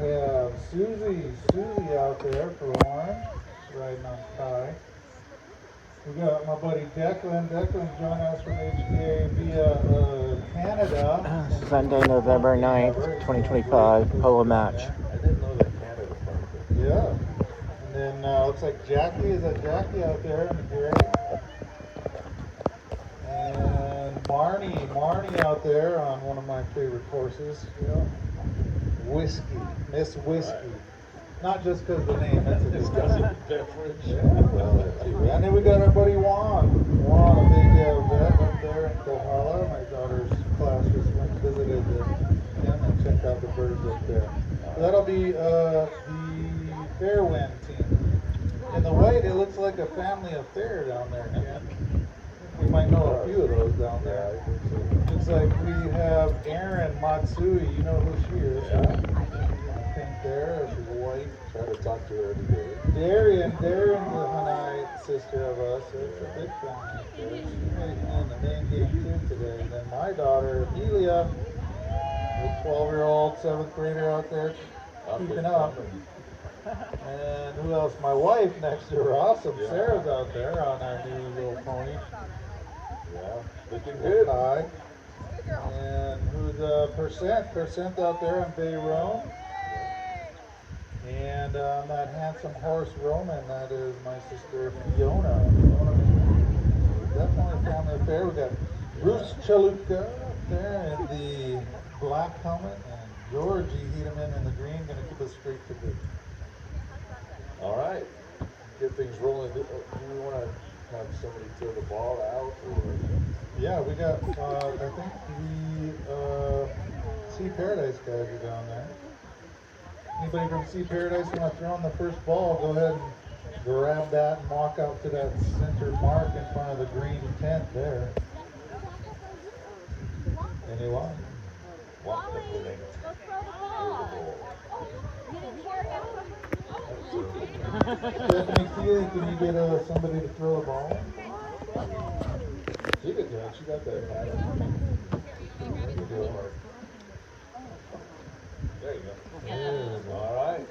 We have Susie out there for Lauren. She's riding on Kai. We got my buddy Declan. Declan joined us from HKA via Canada. Sunday, November 9th, 2025, Polo match. I didn't know that Canada started. Yeah. And then looks like Jackie. Is that Jackie out there in the gray? And Marnie out there on one of my favorite horses. Yeah. Whiskey, Miss Whiskey. Right. Not just because of the name, that's a disgusting beverage. Yeah, well, and then we got our buddy Juan, a big vet up there in Kohala. My daughter's class just went and visited him and checked out the birds up there. So that'll be the Fairwind team. In the white, it looks like a family affair down there, Ken. We might know a few of those down there. Looks like we have Erin Matsui. You know who she is. Yeah. Pink there. She's white. Try to talk to her every day. Darren's the Hanai sister of us. So it's a big family there. She's in the main game too today. And then my daughter, Amelia, the 12-year-old 7th grader out there, keeping up. And who else? My wife next to her. Awesome. Yeah. Sarah's out there on our new little pony. Yeah, looking good. Hi. And who's Percent out there on Bay Rome. And on that handsome horse Roman, that is my sister Fiona. Definitely a family affair. We got Bruce Chaluka up there in the black helmet, and Georgie Hedeman in the green, going to keep us straight to good. All right, get things rolling. Do we want to have somebody throw the ball out, or? Yeah, we got, I think the Sea Paradise guys are down there. Anybody from Sea Paradise want to throw on the first ball, go ahead and grab that and walk out to that center mark in front of the green tent there. Anyone? Walk the pudding. Stephanie Keeley, can you get somebody to throw a ball? She could do it. She got that pattern. There you go. All right.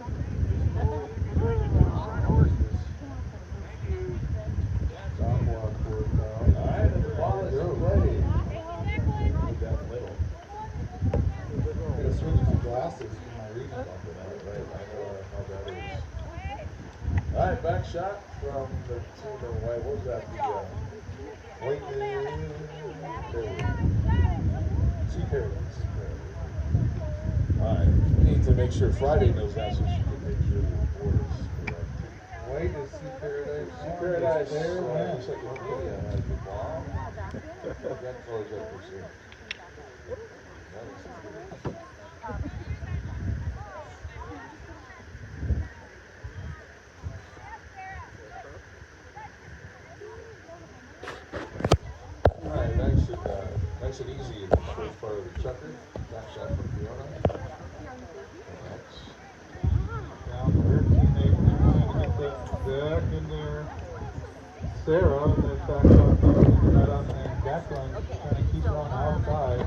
All right, the ball is ready. Down the middle. I'm going to switch my glasses for my reading. Right, I know how that is. All right, back shot from the team of white. What was that? Sea Paradise. All right, we need to make sure Friday knows that, so she can make sure the report is correct. White is Sea Paradise. Sea Paradise There, man. looks like Ophelia has the ball. That goes up for sure. Alright, nice and easy in the first part of the chucker. Back shot from Fiona. Down to her teammate now, and get that back in there. Sarah, and then back up right on there. Declan trying to keep her on the outside.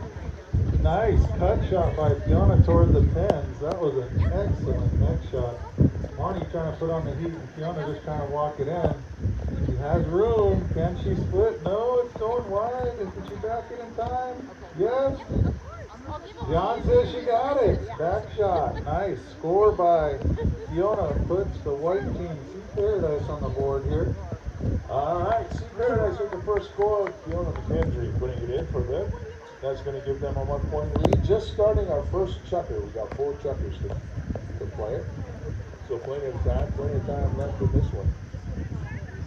Nice cut shot by Fiona toward the pins. That was an excellent neck shot. Marnie trying to put on the heat, and Fiona just trying to walk it in. She has room. Can she split? No, it's going wide. Is she back in time? Yes. John says she got it. Back shot. Nice. Score by Fiona puts the white team Sea Paradise on the board here. Alright, Sea Paradise with the first score. Fiona McKendry putting it in for them. That's going to give them a 1-point lead. Just starting our first chucker. We got 4 chuckers to play it. So plenty of time left in this one.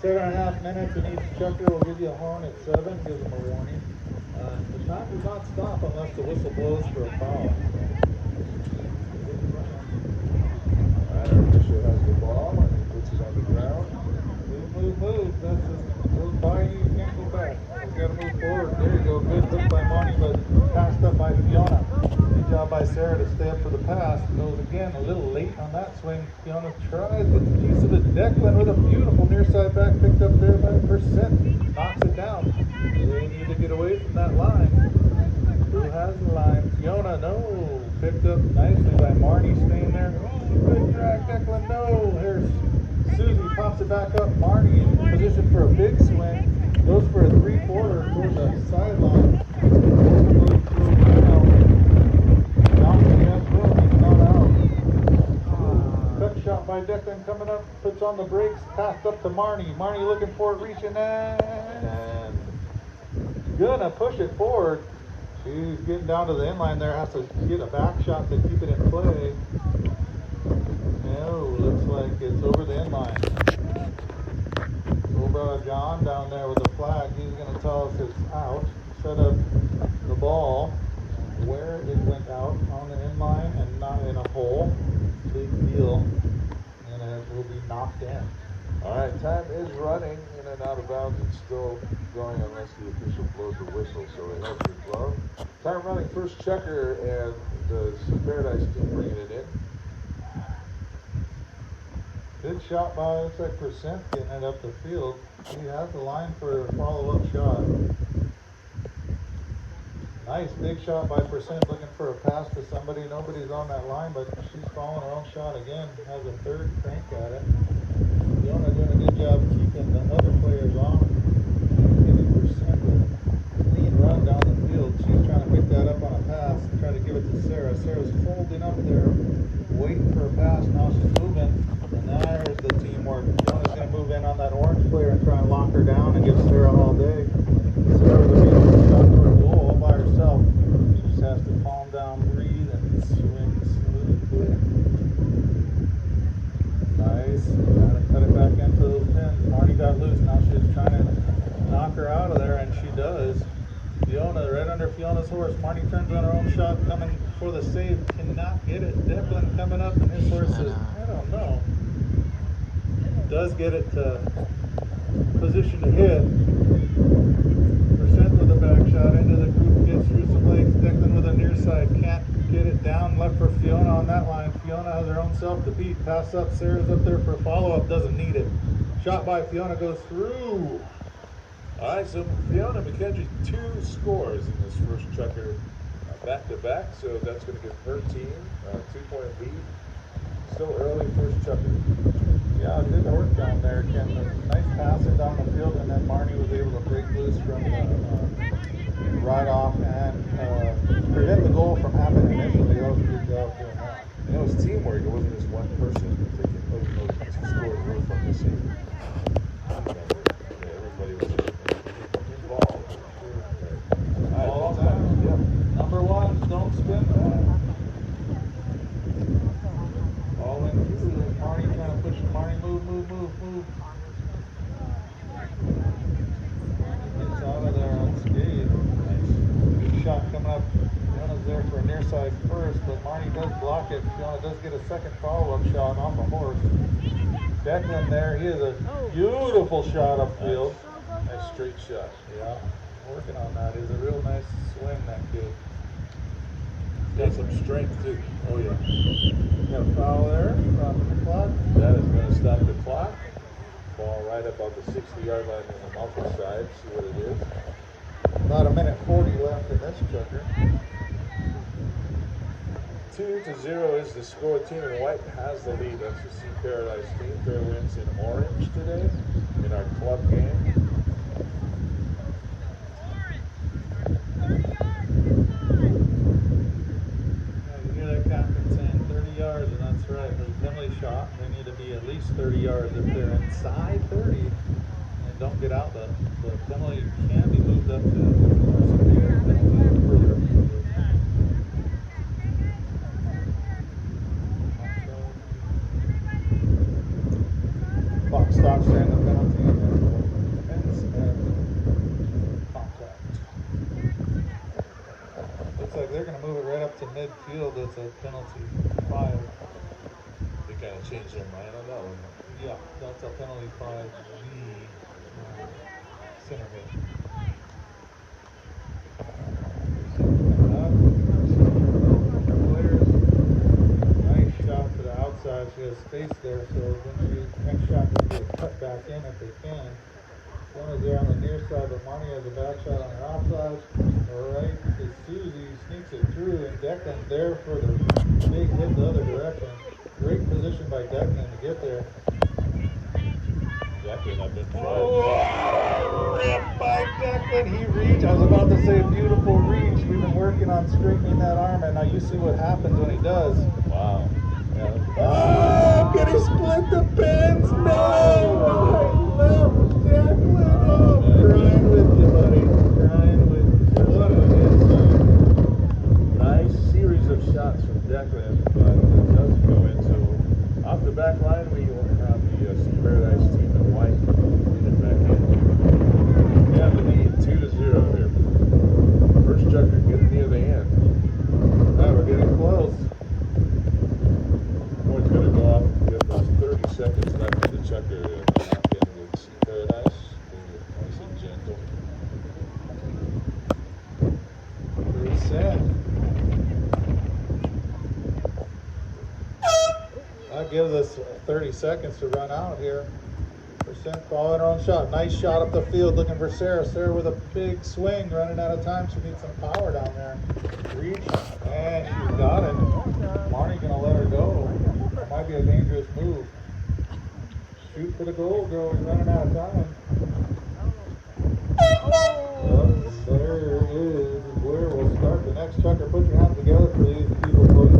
7.5 minutes in each chucker. Will give you a horn at 7, gives them a warning. The time does not stop unless the whistle blows for a foul. Alright, our official has the ball and he puts it on the ground. Move. That's a little by you can't go back. You gotta move forward. There you go. Good look by Marnie, but passed up by Fiona. Good job by Sarah to stay up for the pass. Goes again a little late on that swing. Fiona tries, gets a piece of it. Declan with a beautiful near side back picked up there by Percent. Knocks it down. They need to get away from that line. Who has the line? Fiona, no. Picked up nicely by Marnie staying there. back up. Marnie in position for a big swing. Goes for a 3-quarter toward the sideline. Ultimately throws down. Johnson has room. He's not out. Cut shot by Declan coming up. Puts on the brakes. Passed up to Marnie. Marnie looking for it. Reaching and gonna push it forward. He's getting down to the inline there. Has to get a back shot to keep it in play. No, looks like it's over the inline. Cobra John down there with the flag. He's going to tell us it's out. Set up the ball where it went out on the inline and not in a hole. Big deal. And it will be knocked in. All right, time is running in and out of bounds. It's still going unless the official blows the whistle, so it has your glove. Time running, first checker, and the Paradise team bringing it in. Good shot by, looks like Percent getting it up the field. He has the line for a follow-up shot. Nice big shot by Percent, looking for a pass to somebody. Nobody's on that line, but she's following her own shot again. Has a third crank at it. Fiona doing a good job keeping the other players on. Giving Percent a clean run down the field. She's trying to pick that up on a pass and try to give it to Sarah. Sarah's holding up there, waiting for a pass. Now she's moving. And there's the teamwork. Fiona's going to move in on that orange player and try and lock her down and give Sarah all day. Sarah with a beautiful shot for a goal all by herself. She just has to calm down, breathe, and swing smoothly. Nice. Trying to cut it back into those pins. Marnie got loose. Now she's trying to knock her out of there, and she does. Fiona, right under Fiona's horse. Marnie turns on her own shot, coming for the save. Cannot get it. Declan coming up, and his horse is, I don't know. Does get it to position to hit. Percent with a back shot into the group, gets through some legs. Declan with a near side, can't get it down. Left for Fiona on that line. Fiona has her own self to beat. Pass up, Sarah's up there for a follow-up, doesn't need it. Shot by Fiona goes through. All right, so Fiona McKendry, 2 scores in this first checker back-to-back, so that's going to give her team a 2-point lead. Still early first checker. Yeah, good work down there, Ken. Nice passing down the field, and then Marnie was able to break loose from the right off and prevent the goal from happening initially. That was a good job doing that. And it was teamwork. It wasn't just one person taking those 2 scores really from the same. Everybody was involved. All the time. Yeah. Number 1, don't spin that. All in through. Marnie trying to push. Marnie, move. Gets out of there unscathed. Nice. Good shot coming up. Fiona's there for a near side first, but Marnie does block it. Fiona does get a second follow-up shot off a horse. Declan there, he has a beautiful shot upfield. Nice straight shot. Yeah, working on that. He's a real nice swing, that kid. Got some strength too. Oh yeah. Got a foul there, stopping the clock. That is going to stop the clock. Ball right about the 60-yard line on the multi side. See what it is. About a minute 40 left in this checker. 2-0 is the score. Team in white has the lead. That's the Sea Paradise team. Fair wins in orange today in our club game. You hear that captain saying 30 yards, and that's right. There's a penalty shot. They need to be at least 30 yards. If they're inside 30 and don't get out, the penalty can be moved up to severe penalty further. Clock stops there in the penalty and ends at contact. Looks like they're going to move it right up to midfield. It's a penalty 5. They kind of changed their mind on that one. Yeah, that's a penalty 5G center mid. Players, nice shot to the outside. She has space there, so when she next shot can be cut back in if they can. One is there on the near side, but Marnie has a back shot on her outside. Right to Susie, sneaks it through, and Declan there for the big hit the other direction. Great position by Declan to get there. Declan up in front. Oh, ripped by Declan. He reached. I was about to say beautiful reach. We've been working on straightening that arm, and now you see what happens when he does. Wow. Yeah. Oh, can he split the pins? No! Right, left, Declan. Oh, crying with you, buddy. Crying with you. What a miss. Nice series of shots from Declan, but it does go into off the back line. We will have the Sea Paradise team in white get it back in. We have the lead 2-0 here. First chucker getting near the end. Now we're getting close. Boy's going to go off and give us 30 seconds left in the chucker to knock in with Sea Paradise. Nice and gentle. Reset. That gives us 30 seconds to run out here. Percent following her own shot. Nice shot up the field looking for Sarah. Sarah with a big swing, running out of time. She needs some power down there. Reach, and she's got it. Marnie's gonna let her go. That might be a dangerous move. Shoot for the goal, girl. You're running out of time. Yep, there is where we'll start the next chucker. Put your hands together for these people, folks.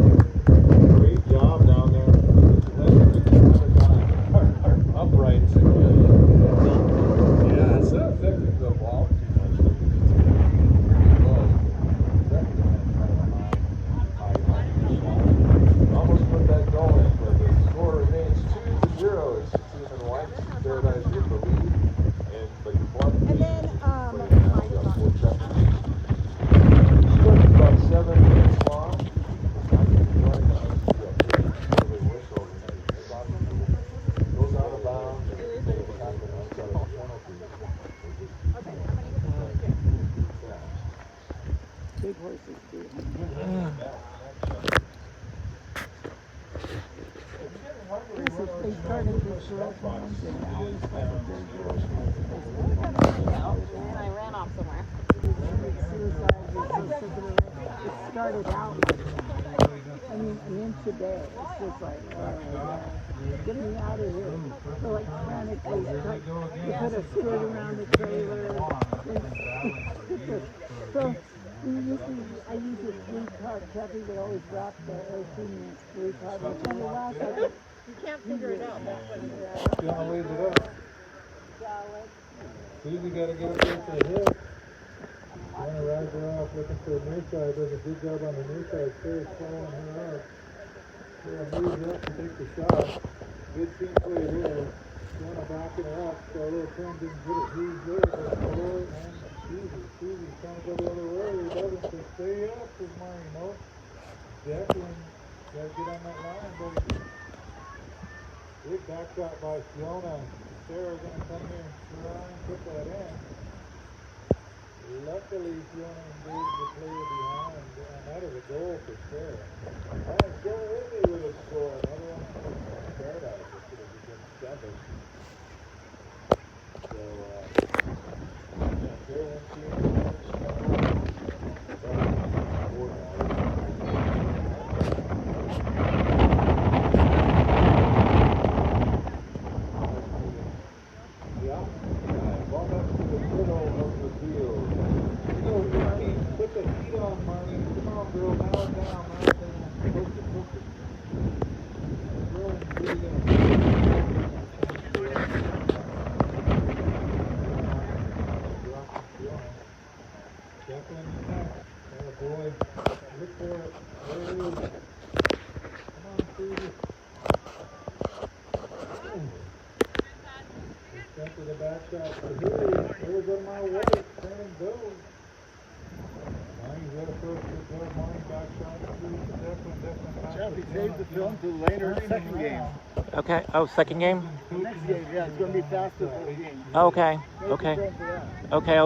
Great job down there. Uprights. Yeah, it's not affecting the ball too much. Almost put that goal in, but the score remains 2-0. It's the team in white, Sea Paradise with the lead, but the blood And then, played now. We got 4 chuckers. Score's about 7 minutes long. Goes out of bounds. big horses do. They started this direction and now it's like a big And I ran off somewhere. suicide. It started out like, I mean, an inch a day. It's just like, get me out of here. So like frantically, you put a skirt around the trailer. So I use a 3-car Chevy. They always drop the 3-car. You can't figure it out. She wanna leave it up. Susie gotta get up there for the hit. You wanna ride her off looking for a near side. Does a good job on the near side. Sarah's following her up. Sarah moves up to take the shot. Good team play there. Fiona backing her up. So a little turn didn't hit it. Who's there? But Polo and Susie. Susie's trying to go the other way. He doesn't. So stay up, says Marnie. No. Declan, gotta get on that line, baby. Big back shot by Fiona. Sarah's gonna come here and try and put that in. Luckily, Fiona engaged the player behind, and that is a goal for Sarah. And Sarah Ridley with a score. Another one from Paradise. It should have become 7. So, yeah, Sarah and Fiona. Save the film to later, second game. Okay. Oh, second game? Next game, yeah, it's going to be faster for the game. Okay. Save Okay. the film for that. Okay,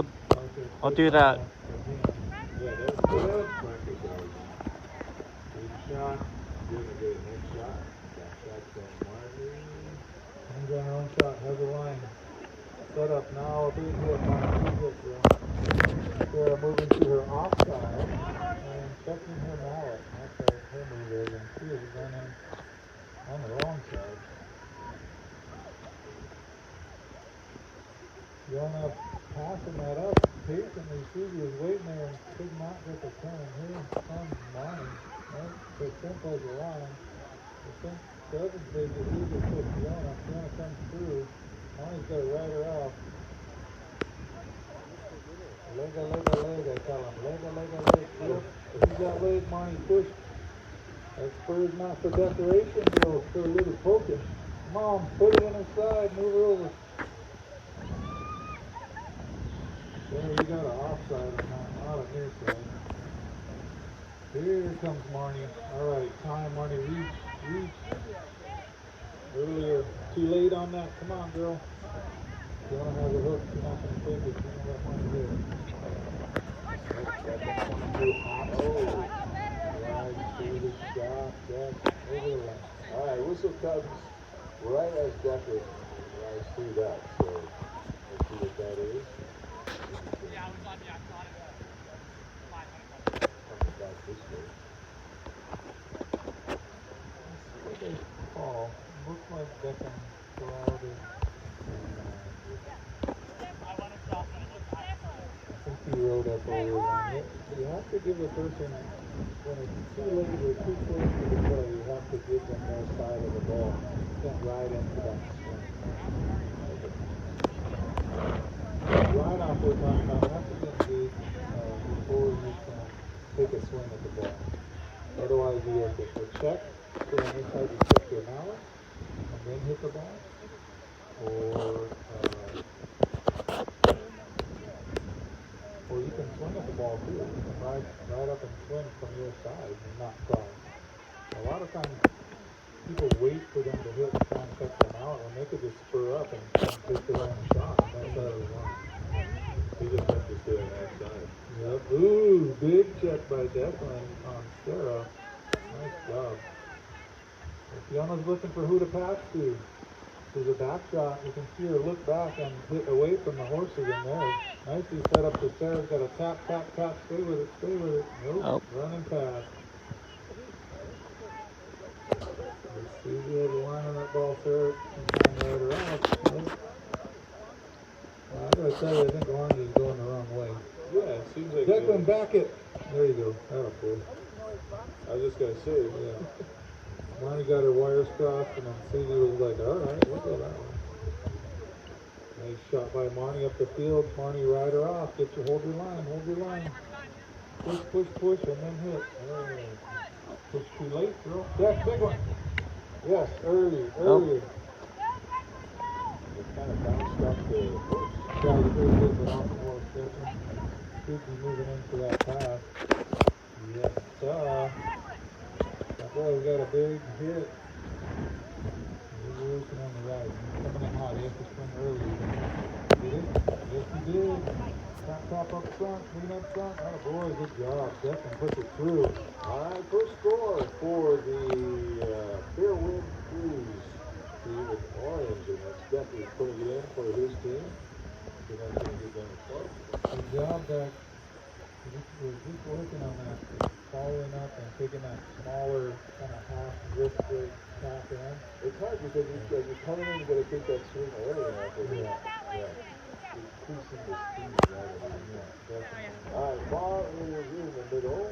I'll do that. Yeah, that's good. Good shot. You're going to get a next shot. That shot's from Marnie. Comes on her own shot. Has a line. Set up now. A big hit. Sarah moving to her offside and checking her mallet. That's her move there. And she is running on the wrong side. Jonah passing that up patiently. Susie was waiting there and could not get the turn. Here comes Monty. Right? Percent has the line. Percent doesn't take it. He just puts Jonah. Jonah comes through. Monty's got to ride her off. Leg, I tell him. Leg. Yep. If he's got leg, Monty push. That spur's not for decoration, though. It's for a little poking. Mom, put it in her side. Move her over. There, you got an offside on that, not on your side. Here comes Marnie. Alright, time, Marnie. Reach. Earlier. Too late on that. Come on, girl. Jonah has a hook. She's not going to take it. She's going to let Marnie hit it. Right through the shot. That's over the line. Alright, whistle comes right as Decker rides through that. So let's see what that is. Coming back this way. What they call. Looks like Beckham crowded. I think he rode up over the line. You have to give a person, when it's too late or too close to the play, you have to give them their side of the ball. You can't ride into that swing. Right off we're talking about, have to engage before you can take a swing at the ball. Otherwise you have to check. So on this side you check your mallet and then hit the ball. Or you can swing at the ball too. You can ride up and swing from your side and not try. A lot of times people wait for them to hit and try and check them out when they could just spur up and take their own shot. That's how they want. He just has to stay on that side. Yep. Ooh, big check by Declan on Sarah. Nice job. If Fiona's looking for who to pass to, there's a back shot. You can see her look back and hit away from the horses in there. Nicely set up to Sarah's got a tap. Stay with it. Nope. Running past. Let's see if you have a line on that ball, Sarah. And ride her out. Nope. Well, I gotta tell you, I think Orange is going the wrong way. Yeah, it seems like Declan, back it. There you go. That'll pull. I was just gonna say, Yeah. Monty got her wires crossed, and then Susie was like, alright, we'll go that way. Nice shot by Monty up the field. Monty, ride her off. Hold your line. Push, and then hit. Push too late, girl. That's big one. Yes, early. it kind of bounced off the horse. Yeah, you really did, but off the horse. Should be moving into that pass. Yes, that boy's got a big hit. He's working on the right. He's coming in hot. He has to swing early. Did it? Yes, he did. Top up front. Clean up front. Oh, boy, good job. Declan puts it through. Alright, first score for the Fairwind Cruise team with Orange, and that's definitely putting it in for his team. So that's going to get them a point. Good job, Deck. We're just working on that. Following up and taking that smaller kind of half wrist break tap in. It's hard because you're coming in, you got to take that swing early enough. Yeah. Increasing the speed rather than definitely. Alright, ball is in the middle.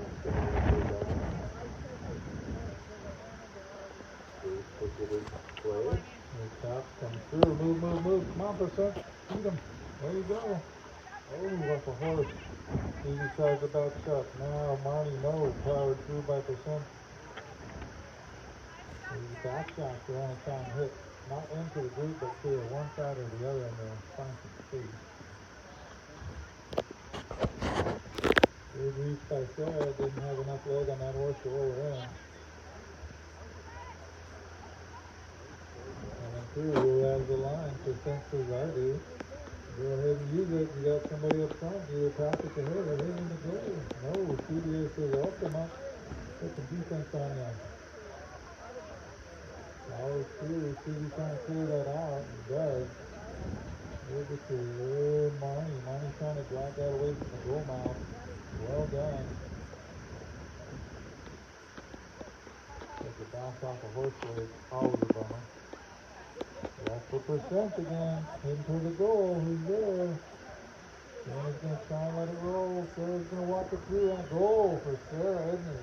Put it in play. The top comes through. Move. Come on, percent. Beat him. There you go. Oh, that's a horse. Easy tries the back shot. Now Marty powered through by percent. Easy back shot. You want to try and hit. Not into the group, but clear one side or the other, and they'll find some space. Good reach by Sarah. Didn't have enough leg on that horse to roll her in. And then through, who has the line? Percent says I do. Go ahead and use it. You got somebody up front. Either pass it to her or hit in the goal. No, CBA says I'll come up. Put some defense on you. Follows through. CB trying to clear that out. He does. Move it to Monty. Monty trying to drag that away from the goal mouth. Well done. Take the bounce off a horse leg. Always a bummer. That's for percent again. Heading for the goal. Who's there? Sarah's going to try and let it roll. Sarah's going to walk it through, and a goal for Sarah, isn't it?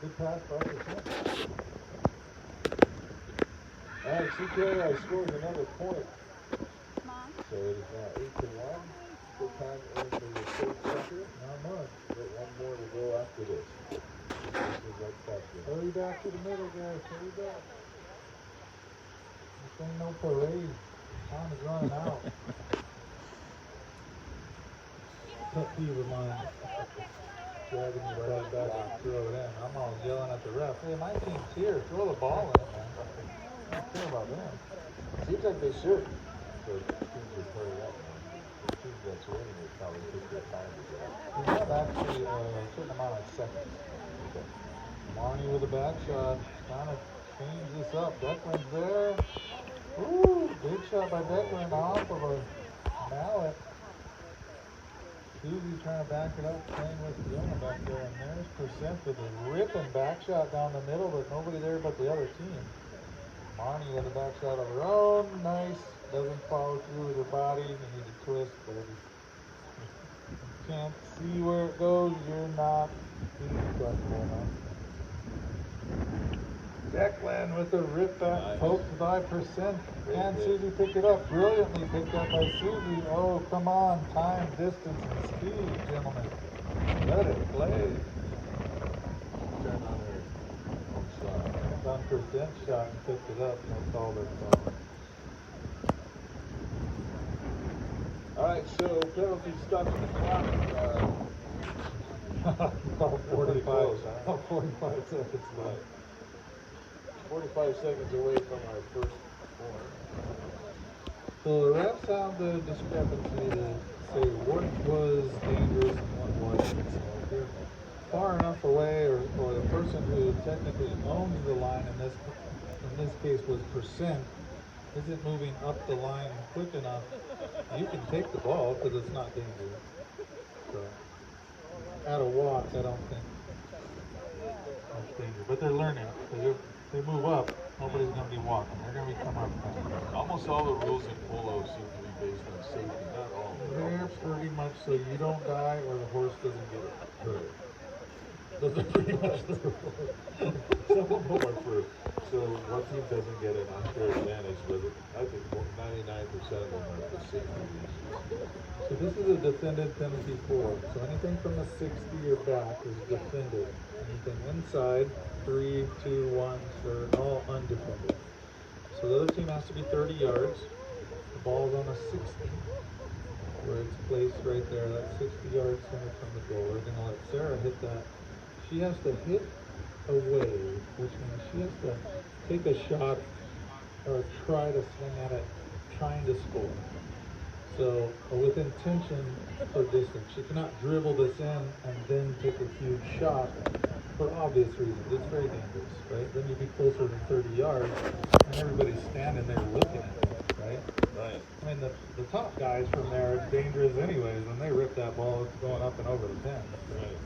Good pass by percent. All right, CKI scores another point. So it is now 8-1. Good time in the third sector. Not much. Got one more to go after this. This is like that. Hurry back to the middle, guys. Hurry back. This ain't no parade. Time is running out. Pet peeve of mine. Dragging the ball back and throw it in. I'm always yelling at the ref. Hey, my team's here. Throw the ball in, man. I don't care about them. Seems like they should. So teams would hurry up. The teams that's winning would probably take their time to get out. We have actually a certain amount of seconds. Marnie with a back shot. Trying to change this up. Declan's there. Ooh, big shot by Declan off of a mallet. Susie trying to back it up, playing with Fiona back there. And there's Percent with a ripping back shot down the middle, but nobody there but the other team. Marnie with a back shot of her own. Nice. Doesn't follow through with her body. You need to twist, but if you can't see where it goes, you're not being flexible enough. Declan with a rip back, poked by Percent. And Susie picked it up. Brilliantly picked up by Susie. Oh, come on. Time, distance, and speed, gentlemen. Let it play. Turn on her own shot. Done Percent shot and picked it up. That's all they're foul. All right, so penalty stopped in the clock. About 45, close, huh? about 45 seconds left. 45 seconds away from our first point. So the refs have the discrepancy to say what was dangerous and what wasn't. So if you're far enough away, or the person who technically owns the line in this case was Percent, isn't moving up the line quick enough, you can take the ball because it's not dangerous. So at a walk, I don't think that's dangerous. But they're learning. Because if they move up, nobody's going to be walking. They're going to be coming up fast. Almost all the rules in polo seem to be based on safety, not all. They're pretty much so you don't die or the horse doesn't get hurt. Those are pretty much the rules. Some of them are for, so one team doesn't get an unfair advantage, but I think 99% of them are for safety reasons. So this is a defended penalty 4. So anything from a 60 or back is defended. Anything inside, 3, 2, 1, are all undefended. So the other team has to be 30 yards. The ball's on a 60, where it's placed right there. That's 60 yards from the goal. We're going to let Sarah hit that. She has to hit away, which means she has to take a shot or try to swing at it, trying to score. So with intention for distance. She cannot dribble this in and then take a huge shot for obvious reasons. It's very dangerous, right? Then you'd be closer than 30 yards and everybody's standing there looking at it, right? Right. I mean, the top guys from there are dangerous anyways. When they rip that ball, it's going up and over the pin. Right.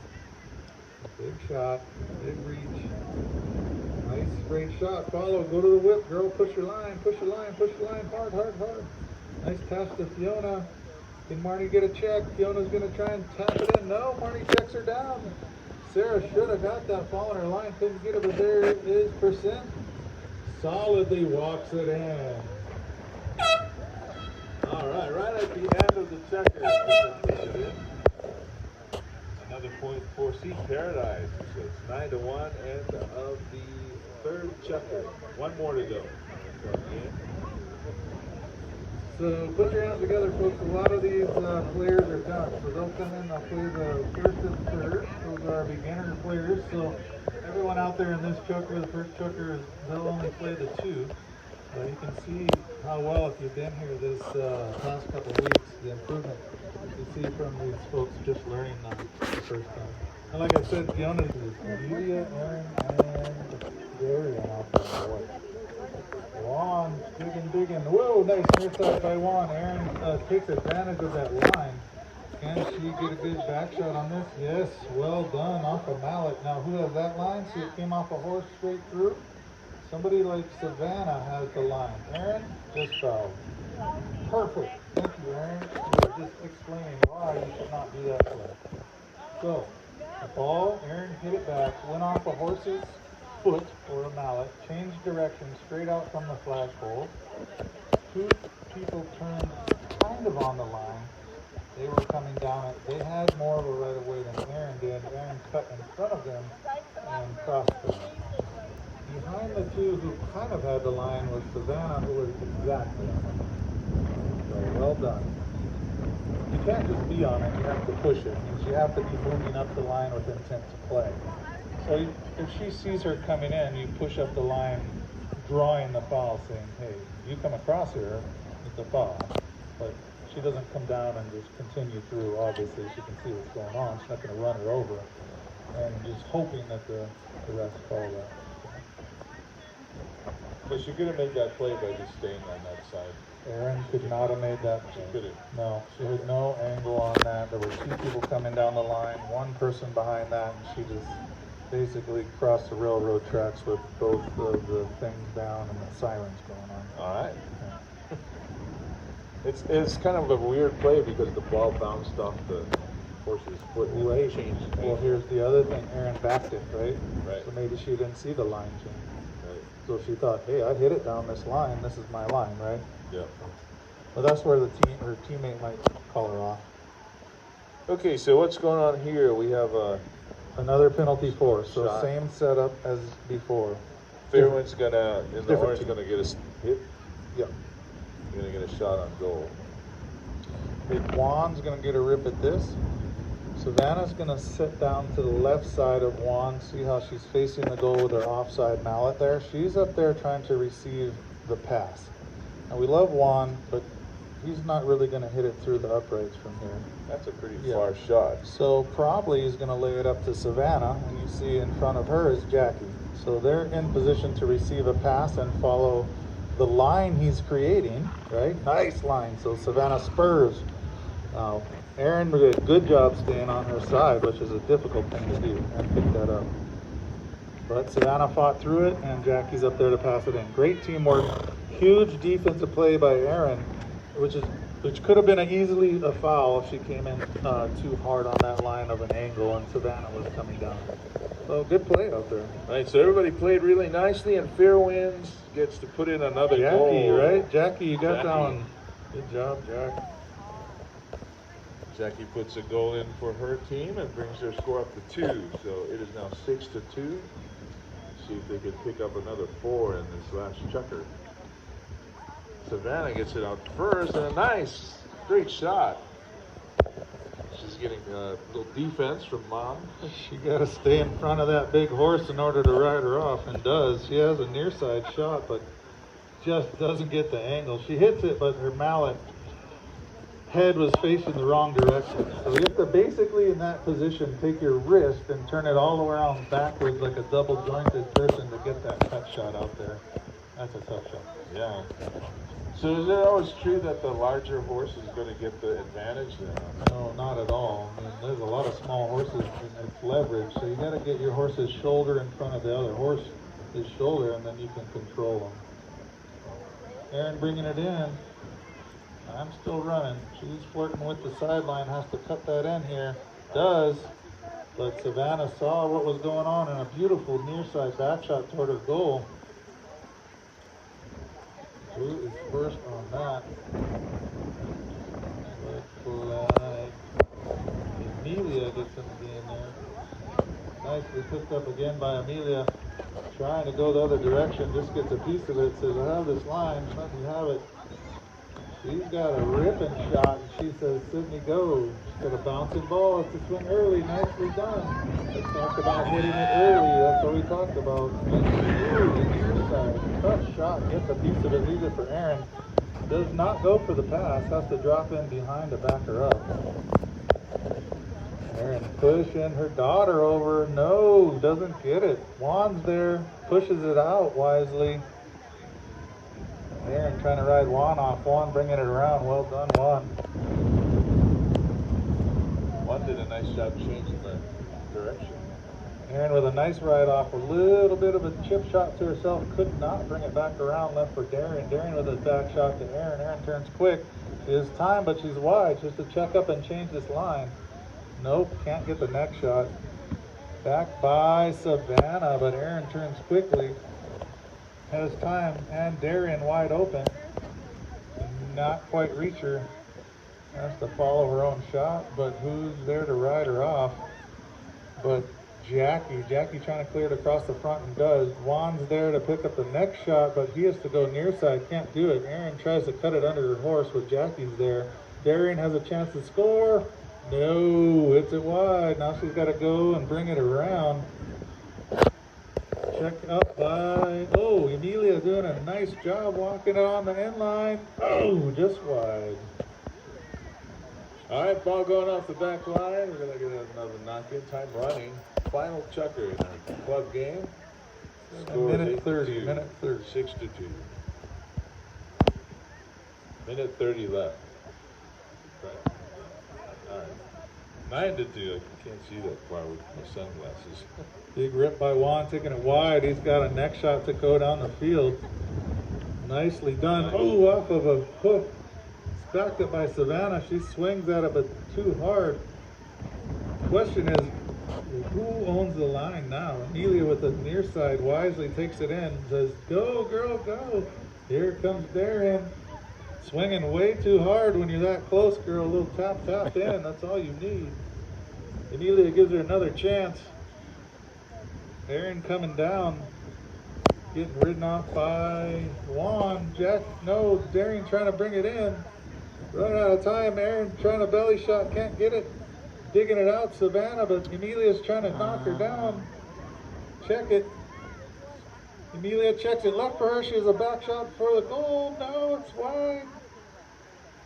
Big shot, big reach. Nice straight shot. Follow, go to the whip, girl. Push your line, push your line, push your line. Hard, hard, hard. Nice pass to Fiona. Can Marnie get a check? Fiona's going to try and tap it in. No, Marnie checks her down. Sarah should have got that ball in her line. Couldn't get it, but there it is. Percent. Solidly walks it in. All right, right at the end of the checker. Another point for Sea Paradise. So it's 9-1, end of the third checker. One more to go. So put your hands together, folks. A lot of these players are done. So they'll come in, they'll play the first and third. Those are our beginner players. So everyone out there in this chucker, the first chucker, they'll only play the 2. But you can see how well, if you've been here this past couple of weeks, the improvement you see from these folks just learning the first time. And like I said, Fiona is Amelia, Aaron, and Darian out there. Juan, digging. Whoa, nice near side by Juan. Aaron takes advantage of that line. Can she get a good back shot on this? Yes, well done, off a mallet. Now, who has that line? See, it came off a horse straight through. Somebody like Savannah has the line. Aaron just fouled. Perfect. Thank you, Aaron. You were just explaining why you should not do that play. So, the ball, Aaron hit it back, went off a horse's foot or a mallet, changed direction straight out from the flagpole. Two people turned kind of on the line. They were coming down it. They had more of a right of way than Aaron did. Aaron cut in front of them and crossed them. Behind the two who kind of had the line was Savannah, who was exactly on the line. So well done. You can't just be on it, you have to push it. It means you have to be moving up the line with intent to play. So if she sees her coming in, you push up the line, drawing the foul, saying, hey, you come across here, it's a foul. But she doesn't come down and just continue through. Obviously, she can see what's going on. She's not going to run her over. And just hoping that the refs call that. But she could have made that play by just staying on that side. Aaron could not have made that. She couldn't. No, she had no angle on that. There were two people coming down the line, one person behind that, and she just basically crossed the railroad tracks with both of the things down and the sirens going on. All right. It's kind of a weird play because the ball bounced off the horse's foot. Right. Changed. Well, here's the other thing. Aaron backed it, right? Right. So maybe she didn't see the line change. Right. So she thought, hey, I hit it down this line. This is my line, right? Yeah. Well, that's where her teammate might call her off. Okay, so what's going on here? We have Another penalty for. So Shot. same setup as before. Fairwind's gonna, and the Different orange team. gonna get a hit. Yeah. You're gonna get a shot on goal. Big Juan's gonna get a rip at this. Savannah's gonna sit down to the left side of Juan. See how she's facing the goal with her offside mallet there? She's up there trying to receive the pass. Now we love Juan, but he's not really gonna hit it through the uprights from here. That's a pretty Yeah. far shot. So probably he's gonna lay it up to Savannah, and you see in front of her is Jackie. So they're in position to receive a pass and follow the line he's creating, right? Nice line. So Savannah spurs. Now, Aaron did a good job staying on her side, which is a difficult thing to do, and pick that up. But Savannah fought through it, and Jackie's up there to pass it in. Great teamwork. Huge defensive play by Aaron, which could have been easily a foul if she came in too hard on that line of an angle, and Savannah was coming down. So good play out there. All right, so everybody played really nicely, and Fairwinds gets to put in another Jackie, goal. right? Jackie, you got Jackie. that one. Good job, Jack. Jackie puts a goal in for her team and brings their score up to 2. So it is now 6-2. See if they can pick up another 4 in this last chukker. Savannah gets it out first, and a nice, great shot. She's getting a little defense from Mom. She got to stay in front of that big horse in order to ride her off, and does. She has a near side shot, but just doesn't get the angle. She hits it, but her mallet head was facing the wrong direction. So you have to basically, in that position, take your wrist and turn it all around backwards like a double jointed person to get that cut shot out there. That's a tough shot. Yeah. So is it always true that the larger horse is going to get the advantage then? No, not at all. I mean, there's a lot of small horses and it's leverage. So you got to get your horse's shoulder in front of the other horse's shoulder, and then you can control them. Aaron bringing it in. I'm still running. She's flirting with the sideline. Has to cut that in here. Does. But Savannah saw what was going on, and a beautiful near side back shot toward her goal. Who is first on that? Looks like Amelia gets in the game there. Nicely picked up again by Amelia. Trying to go the other direction, just gets a piece of it. Says, I have this line, let me have it. She's got a ripping shot, and she says, Sydney, go. She's got a bouncing ball. It's a swing early. Nicely done. Let's talk about hitting it early. That's what we talked about. Tough shot. Gets a piece of it. Leaves it for Aaron. Does not go for the pass. Has to drop in behind to back her up. Aaron pushing her daughter over. No, doesn't get it. Juan's there. Pushes it out wisely. Aaron trying to ride Juan off. Juan bringing it around. Well done, Juan. One did a nice job changing the direction. Aaron with a nice ride off, a little bit of a chip shot to herself, could not bring it back around, left for Darian. Darian with a back shot to Aaron. Aaron turns quick. She has time, but she's wide. Just to check up and change this line. Nope, can't get the next shot. Back by Savannah, but Aaron turns quickly. Has time, and Darian wide open. Not quite reach her. Has to follow her own shot, but who's there to ride her off? But Jackie trying to clear it across the front and does. Juan's there to pick up the next shot, but he has to go near side, can't do it. Aaron tries to cut it under her horse, but Jackie's there. Darian has a chance to score. No, hits it wide. Now she's got to go and bring it around. Check up by, Emilia doing a nice job walking it on the end line. Oh, just wide. All right, ball going off the back line. We're going to get another knock-in. Time running. Final chucker in our club game. Score is Minute 30. 6-2. Minute 30 left. Right. All right. 9-2. I can't see that far with my sunglasses. Big rip by Juan, taking it wide. He's got a next shot to go down the field. Nicely done. Oh, off of a hoof. Backed up by Savannah. She swings at it, but too hard. Question is, who owns the line now? Amelia with the near side wisely takes it in. Says, go, girl, go. Here comes Darian. Swinging way too hard when you're that close, girl. A little tap in. That's all you need. Amelia gives her another chance. Aaron coming down. Getting ridden off by Juan. Darian trying to bring it in. Running out of time. Aaron trying to belly shot, can't get it. Digging it out, Savannah, but Emilia's trying to knock her down. Check it. Emilia checks it left for her. She has a back shot for the goal. No, it's wide.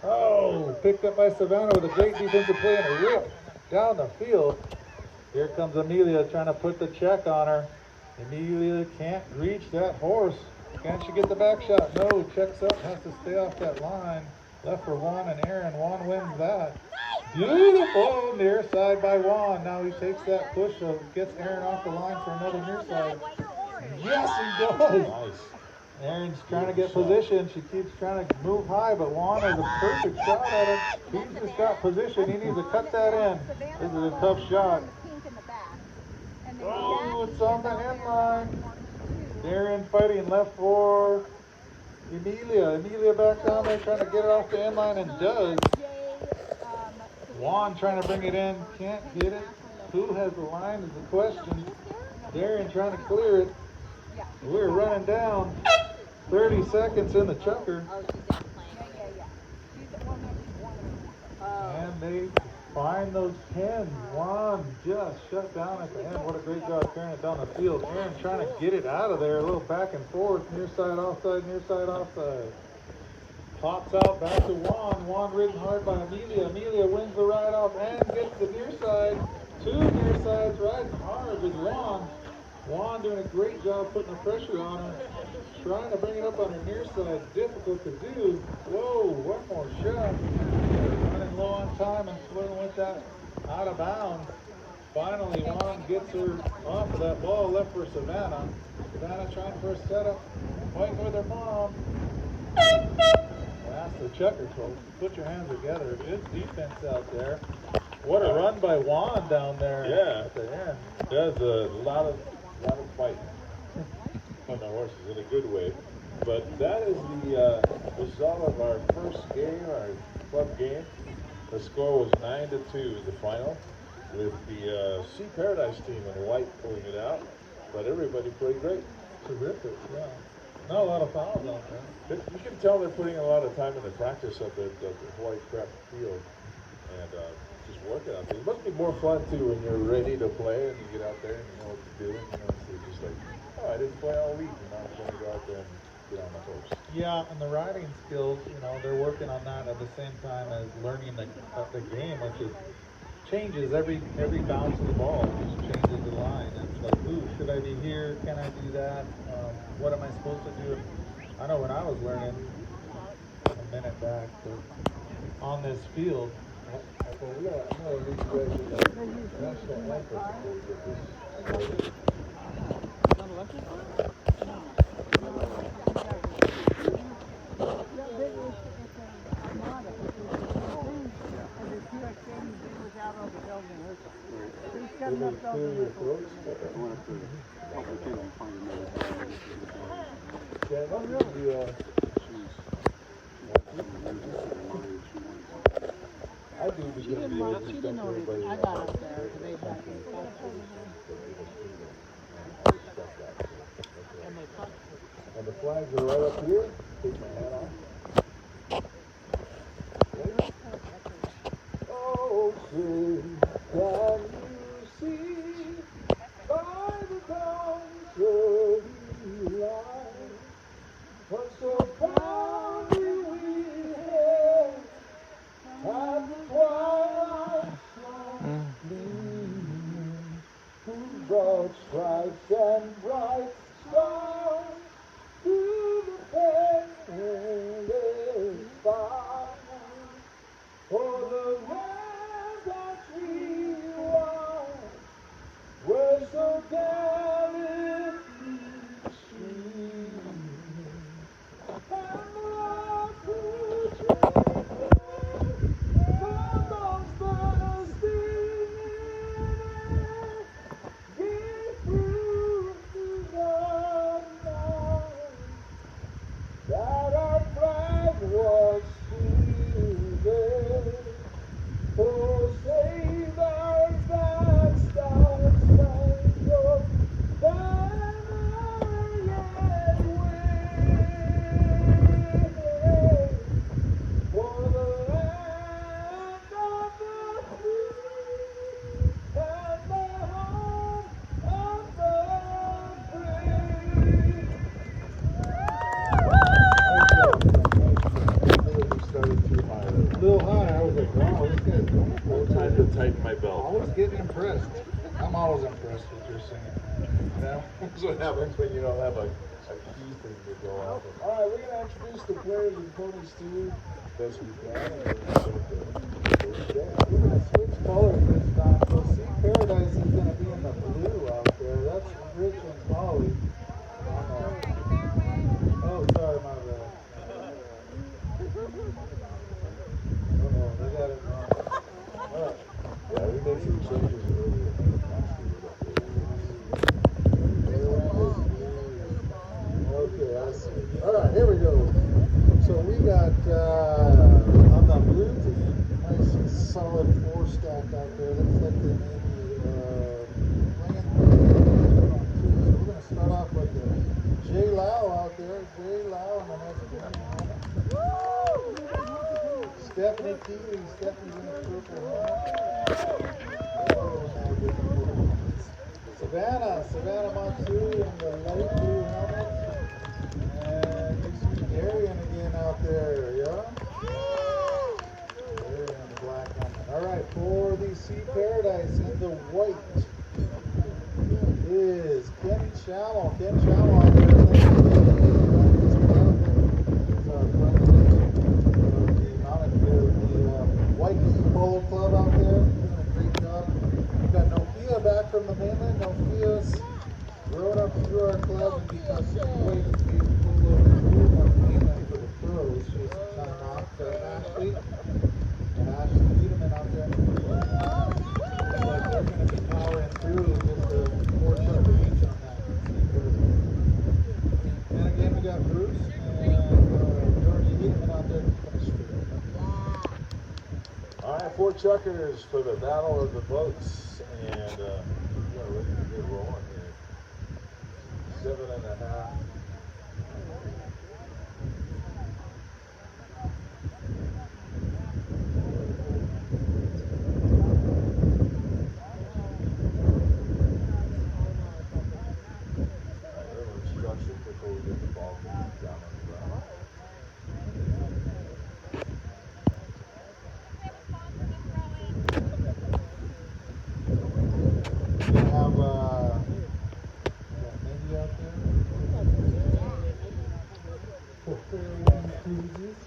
Oh, picked up by Savannah with a great defensive play and a rip down the field. Here comes Amelia trying to put the check on her. Amelia can't reach that horse. Can she get the back shot? No, checks up, has to stay off that line. Left for Juan and Aaron. Juan wins that. Beautiful near side by Juan. Now he takes that push of gets Aaron off the line for another near side. Yes, he does. Nice. Aaron's trying to get position. She keeps trying to move high, but Juan has a perfect shot at it. He's just got position. He needs to cut that in. This is a tough shot. Oh, it's on the end line. Darian fighting left for Emilia. Emilia back down there trying to get it off the end line and does. Juan trying to bring it in. Can't get it. Who has the line is the question. Darian trying to clear it. We're running down. 30 seconds in the chucker. And they find those pins. Juan just shut down at the end. What a great job carrying it down the field. Aaron trying to get it out of there. A little back and forth. Near side, offside, near side, offside. Pops out back to Juan. Juan ridden hard by Amelia. Amelia wins the ride off and gets the near side. Two near sides riding hard with Juan. Juan doing a great job putting the pressure on her. Trying to bring it up on her near side. Difficult to do. Whoa, one more shot. Running low on time and flirting with that out of bounds. Finally, Juan gets her off of that ball left for Savannah. Savannah trying for a setup. Fighting with her mom. That's the checker, folks. Put your hands together. Good defense out there. What a run by Juan down there at the end. There's a lot of fighting on the horses in a good way. But that is the result of our first game, our club game. The score was 9-2 in the final, with the Sea Paradise team in white pulling it out. But everybody played great. Terrific, yeah. Not a lot of fouls out there. You can tell they're putting a lot of time into practice up at the Hawaii Prep field and just working out there. It must be more fun too when you're ready to play and you get out there and you know what to do. And, you know, it's just like, oh, I didn't play all week, and now I'm going to go out there and get on the horse. Yeah, and the riding skills, you know, they're working on that at the same time as learning the game, which is changes every bounce of the ball. It just changes the line. It's like, ooh, should I be here? Can I do that? What am I supposed to do? I know when I was learning a minute back on this field, Well, we got, I'm gonna leave you guys with the national anthem before we get this started. Did they clear your throats? Yeah, that would be, I do begin to be able to think everybody. I got up there and they got me. And the flags are right up here. Take my hat off. Oh, say, can you see by the dawn's early light what so proudly we hailed at the twilight's long gleaming, whose broad stripes and bright stars through the perilous fight. For the land that we won were so gallantly streamed, and the rock which we from those bursting air gave proof to the night that our flag was still there. Oh, save our that star-spangled banner yet wave, for the land of the free and the home of the brave. Started too high. A little high. I was like, wow, this guy's going for it. Time to tighten my belt. I was getting impressed. I'm always impressed with your singing. That's what happens when you don't have a key thing to go off of. All right, we're going to introduce the players of Polo Stew best we can. And we're going to switch colors this time. So see, Paradise is going to be in the blue out there. That's Rich and Polly. Oh, sorry, my bad. They got it wrong. All right. Yeah, we made some changes earlier. Okay, I see. All right, here we go. So we got on the blue team, nice solid 4 stack out there. Looks like they may be playing. So we're going to start off with Jay Lau out there. Jay Lau in the next game. Stephanie Keeley. Stephanie's in the purple hat. Savannah Matsui in the light blue helmet. And you see Darian again out there, yeah? Darian in the black helmet. All right, for the Sea Paradise in the white is Ken Shamel. Ken Shamel out there. Waiki'i Polo Club out there, doing a great job. We've got Nokia back from the mainland. Nokia's grown up through our club and become quite a polo on the mainland for the pros. She's kind of knocked Ashley and Ashley Wiedemann out there. Looks like they're going to be powering through just a 4 chucker each on that. And again, we got Bruce and Georgie Wiedemann out there to finish through. All right, 4 chuckers for the battle of the boats, and we are ready to get rolling here. 7.5. Instruction before we get the ball down on the ground. We have Mindy out there. 4 cruises.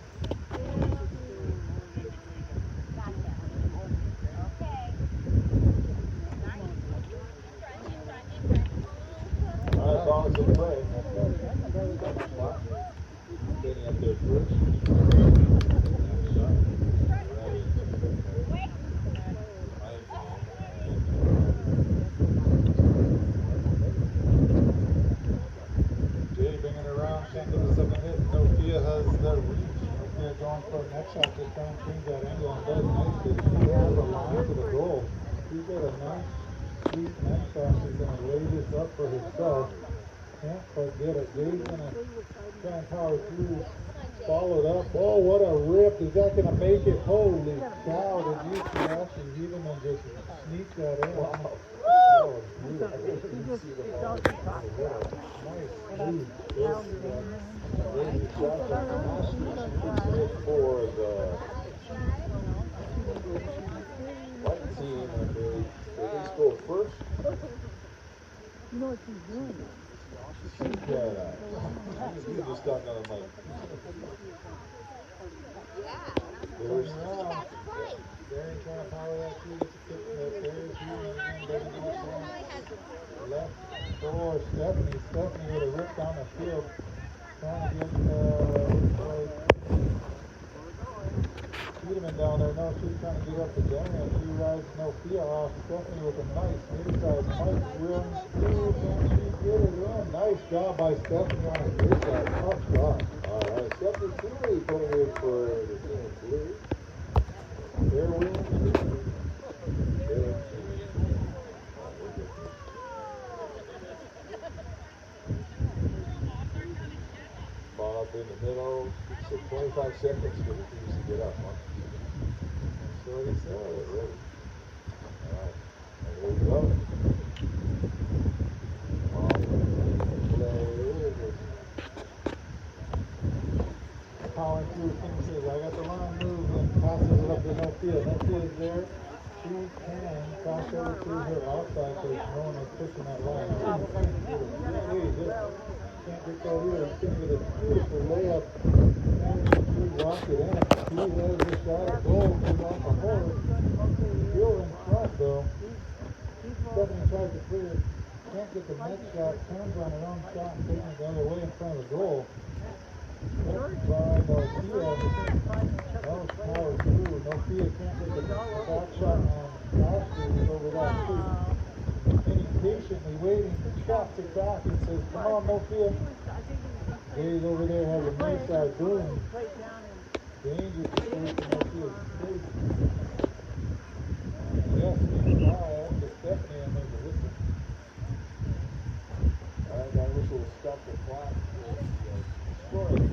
Danny up there first. Next shot. Jay bringing it around, can't get the second hit. Nokia has the reach. Nokia going for a next shot, just trying to change that angle and does nicely. She has a line to the goal. She's got a nice, sweet next shot. She's going to lay this up for herself. Can't quite get it. Jay's going to try and power through. Followed up. Oh, what a rip. Is that going to make it? Holy cow. Did you see that? She's even and just sneak that in. Wow. That was beautiful. You see the ball. Nice move. Randy Johnson Masters hit for the white team, and they scored first. You know what she's doing? You just don't know, like. There's Barry trying to power that through. It's a kick that Barry left for Stephanie. Stephanie with a rip down the field. Trying to get Peterman down there. No, she's trying to get up to Jenny, and she rides Nokia off. Stephanie with a nice near-side nice rim. And she get it in. Nice job by Stephanie on a great shot. Tough shot. Alright, Stephanie Cooley putting in for the team in blue. Their win. Ball up in the middle. So 25 seconds for the teams to get up. Huh? So he said it ready. Alright, and here we go. Powering through, King says, I got the line moved, and passes it up to Nokia. Nokia's there. She can cross over to her outside, so no one is pushing that line. Hey, just can't get that here. It's going to get a beautiful layup. And she walked it in. She has a shot of goal. She's off the horse. Still in front, though. Stephanie tries to clear it. Can't get the next shot. Turns on her own shot and takes it the other way in front of the goal. By Nokia. That was power through. Nokia can't get the back shot on Ashley over that too. And he's patiently waiting, chops it back and says, come on, Nokia. Jay's over there has a nice side boom. Dangerous to play for Nokia's face. Yes, he's foul to Stephanie and there's a whistle. Alright, that whistle will stop the clock. Scoring.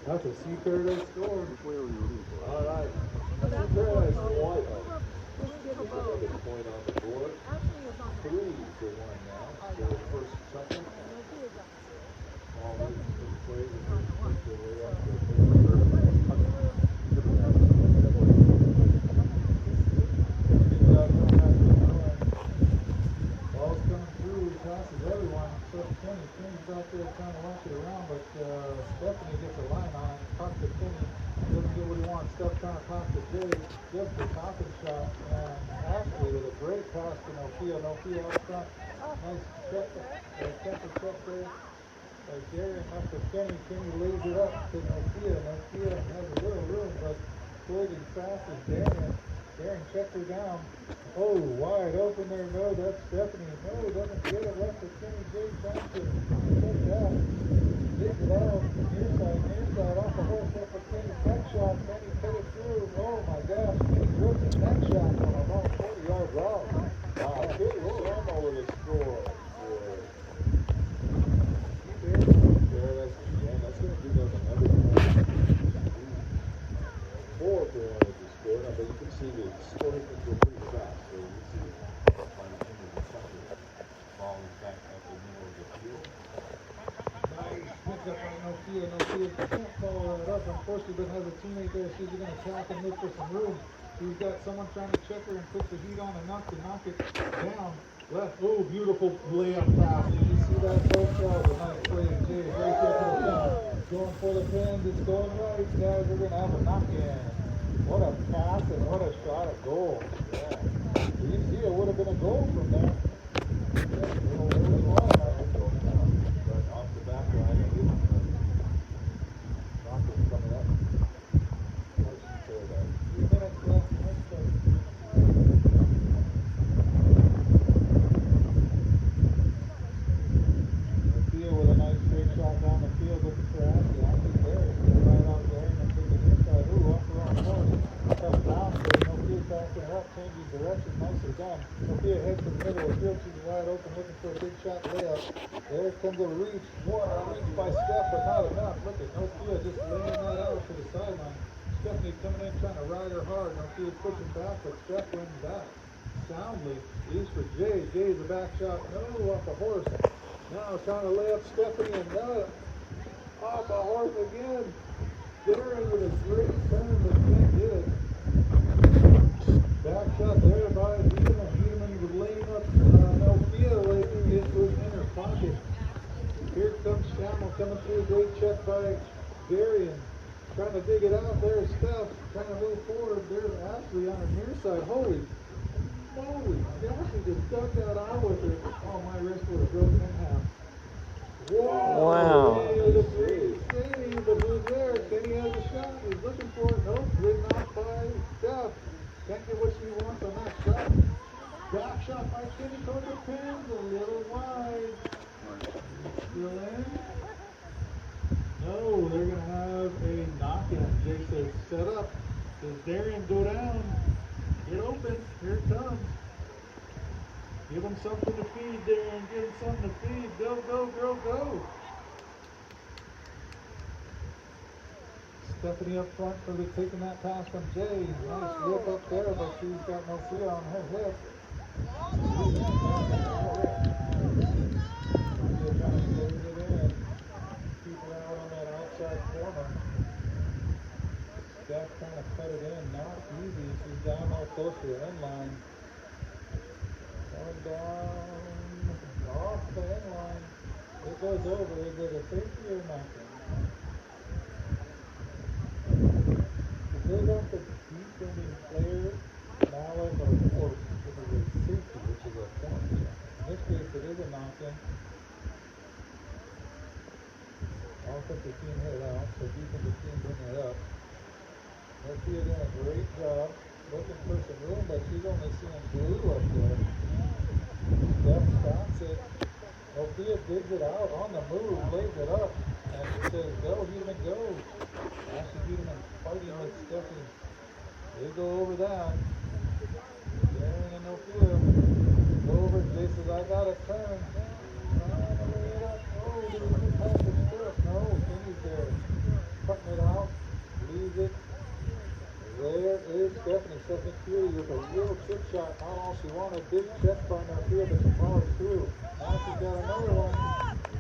That's a Sea Paradise score. All right. Sea Paradise wide open. Another point on the board. 3-1 now. So first chucker. All in play to make their way up the board. Ball's coming through, he passes everyone except Kenny. Kenny's out there trying to launch it around, but Stephanie gets a line on it. Talks to Kenny, doesn't get what he wants. Steph trying to pass to Jay, just a topping shot. And Ashley with a great pass to Nokia. Nokia up front. Nice check, temper check there. Gary up to Kenny. Kenny lays it up to Nokia. Nokia has a little room, but floating fast as Darren. Darren checks her down. Oh, wide open there. No, that's Stephanie. No, doesn't get it. Left to Kenny. Jay Johnson. Check that. Digs it out. Near side off the horse. Up for Kenny's neck shot. Kenny cut it through. Oh my gosh. Kenny ripped the neck shot from about 40 yards out. Wow. Kenny Shammo with a score. That's going to give them another point. 4 if they wanted to score. Now, but you can see the scoring can go pretty fast. So you see by the end of the second, ball is back up the middle of the field. Nice pick up by Nokia. Nokia can't follow that up. Unfortunately, doesn't have a teammate there. She's going to attack and look for some room. He's got someone trying to check her and put the heat on enough to knock it down. Left. Oh, beautiful layup pass. Did you see that, folks? That was a nice play. Jay right there for the pin. Going for the pins. It's going right. Guys, we're going to have a knock-in. What a pass and what a shot at goal. Yeah. You see, it would have been a goal from there. But off the back line, I didn't knock it coming up. Nice and clear that. 3 minutes left. Nice play. Nokia with a nice straight shot down the field looking for Ashley. Ashley's there. Right out there and then taking the inside. Ooh, off the wrong course. Comes down there. Nokia's backing it up, changing direction. Nicely done. Nokia heads to the middle of the field. She's wide open looking for a big shot layup. There comes a reach. What a reach by Steph, but not enough. Look at Nokia just laying that out to the sideline. Stephanie coming in trying to ride her hard. Nokia's pushing back, but Steph wins back soundly. He's for Jay. Jay's a back shot. No, off the horse. Now trying to lay up Stephanie and no. Off the horse again. Darren with a great turn, but can't get it. Back shot there by Wiedemann. Wiedemann was laying up Nokia laying into his inner pocket. Here comes Shamel coming through. Great check by Darian. Trying to dig it out. There's Steph. Trying to move forward. There's Ashley on her near side. Holy Ashley just dug that out with her. Oh, my wrist would have broken in half. Whoa! Wow. Kenny with a great save, but who's there? Kenny has a shot. He's looking for it. Nope, ridden off by Steph. Can't get what she wants on that shot. Back shot by Kenny toward the pins. A little wide. Still in? No, they're going to have a knock-in. Jay says, set up. Does Darian go down? Get open. Here it comes. Give him something to feed, Darren. Give him something to feed. Go, go, girl, go. Stephanie up front for the taking that pass from Jay. Nice whip up there, but she's got no feel on her hip. Still trying to save it in. Keep her out on that outside corner. Steph trying to cut it in. Not easy. She's down there close to the end line. Going down off the end line. It goes over. Is it a safety or nothing? It goes off the defending player. Now it's a safety, which is a point. In this case, it is a knock-in. Offensive team hit out, so defensive team bring it up. Nokia doing a great job looking for some room, but she's only seeing blue up there. Steph stops it. Nokia digs it out on the move, lays it up, and she says, go, Wiedemann, go. Ashley Wiedemann fighting with Stephanie. They go over that. Darren and Nokia go over. Jay says, I got a turn. Trying to lay it up. Oh, there's a pass to Steph. No, Kenny's there. cutting it out, leaves it. There is Stephanie. Stephanie Keeley with a little chip shot. Not all she wanted. Big check on her field, but she follows through. Now she's got another one.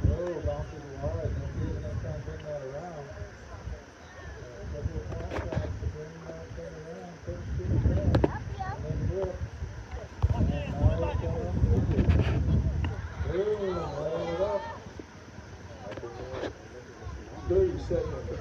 No, bounces wide. No fear the next time bring that around. Couple of contacts to bring that thing around. Coach shoot it down. And then rip. And now it's going up. Boom, laying it up. 30 seconds.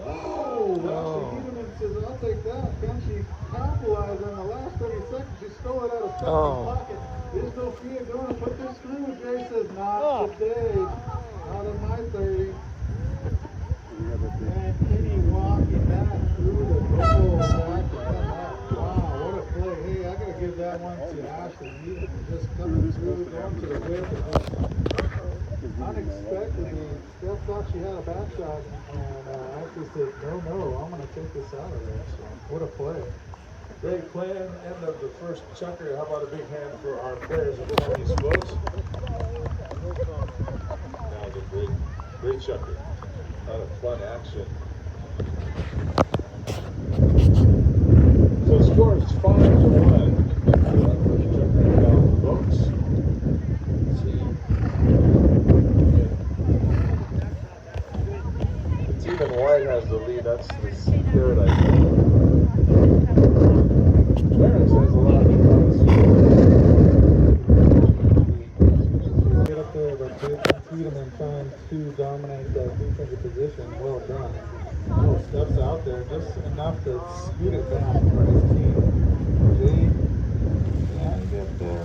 Oh, Ashley Hederman says, I'll take that. Can she capitalize on the last 30 seconds? She stole it out of Stephanie's pocket. Is Sophia going to put this through? Jay says, not today. Not in my 30. And Kenny walking back through the goal. Wow, what a play. Hey, I got to give that one to Ashley Hederman. Just coming through, going to the whip. Unexpectedly, Steph thought she had a back shot, and Ashley said, no, I'm going to take this out of there. So, what a play. Great plan, end of the first chucker. How about a big hand for our players and Tony's folks? That was a great chucker. A lot of fun action. So the score is 5-1. First chucker down the books. Let's see. The team in white has the lead. That's the Sea Paradise. Clarence has a lot of Get up there, but Jason Tiedemann trying to dominate that defensive position. Well done. Oh, Steph's out there just enough to scoot it down for his team. Jay can get there.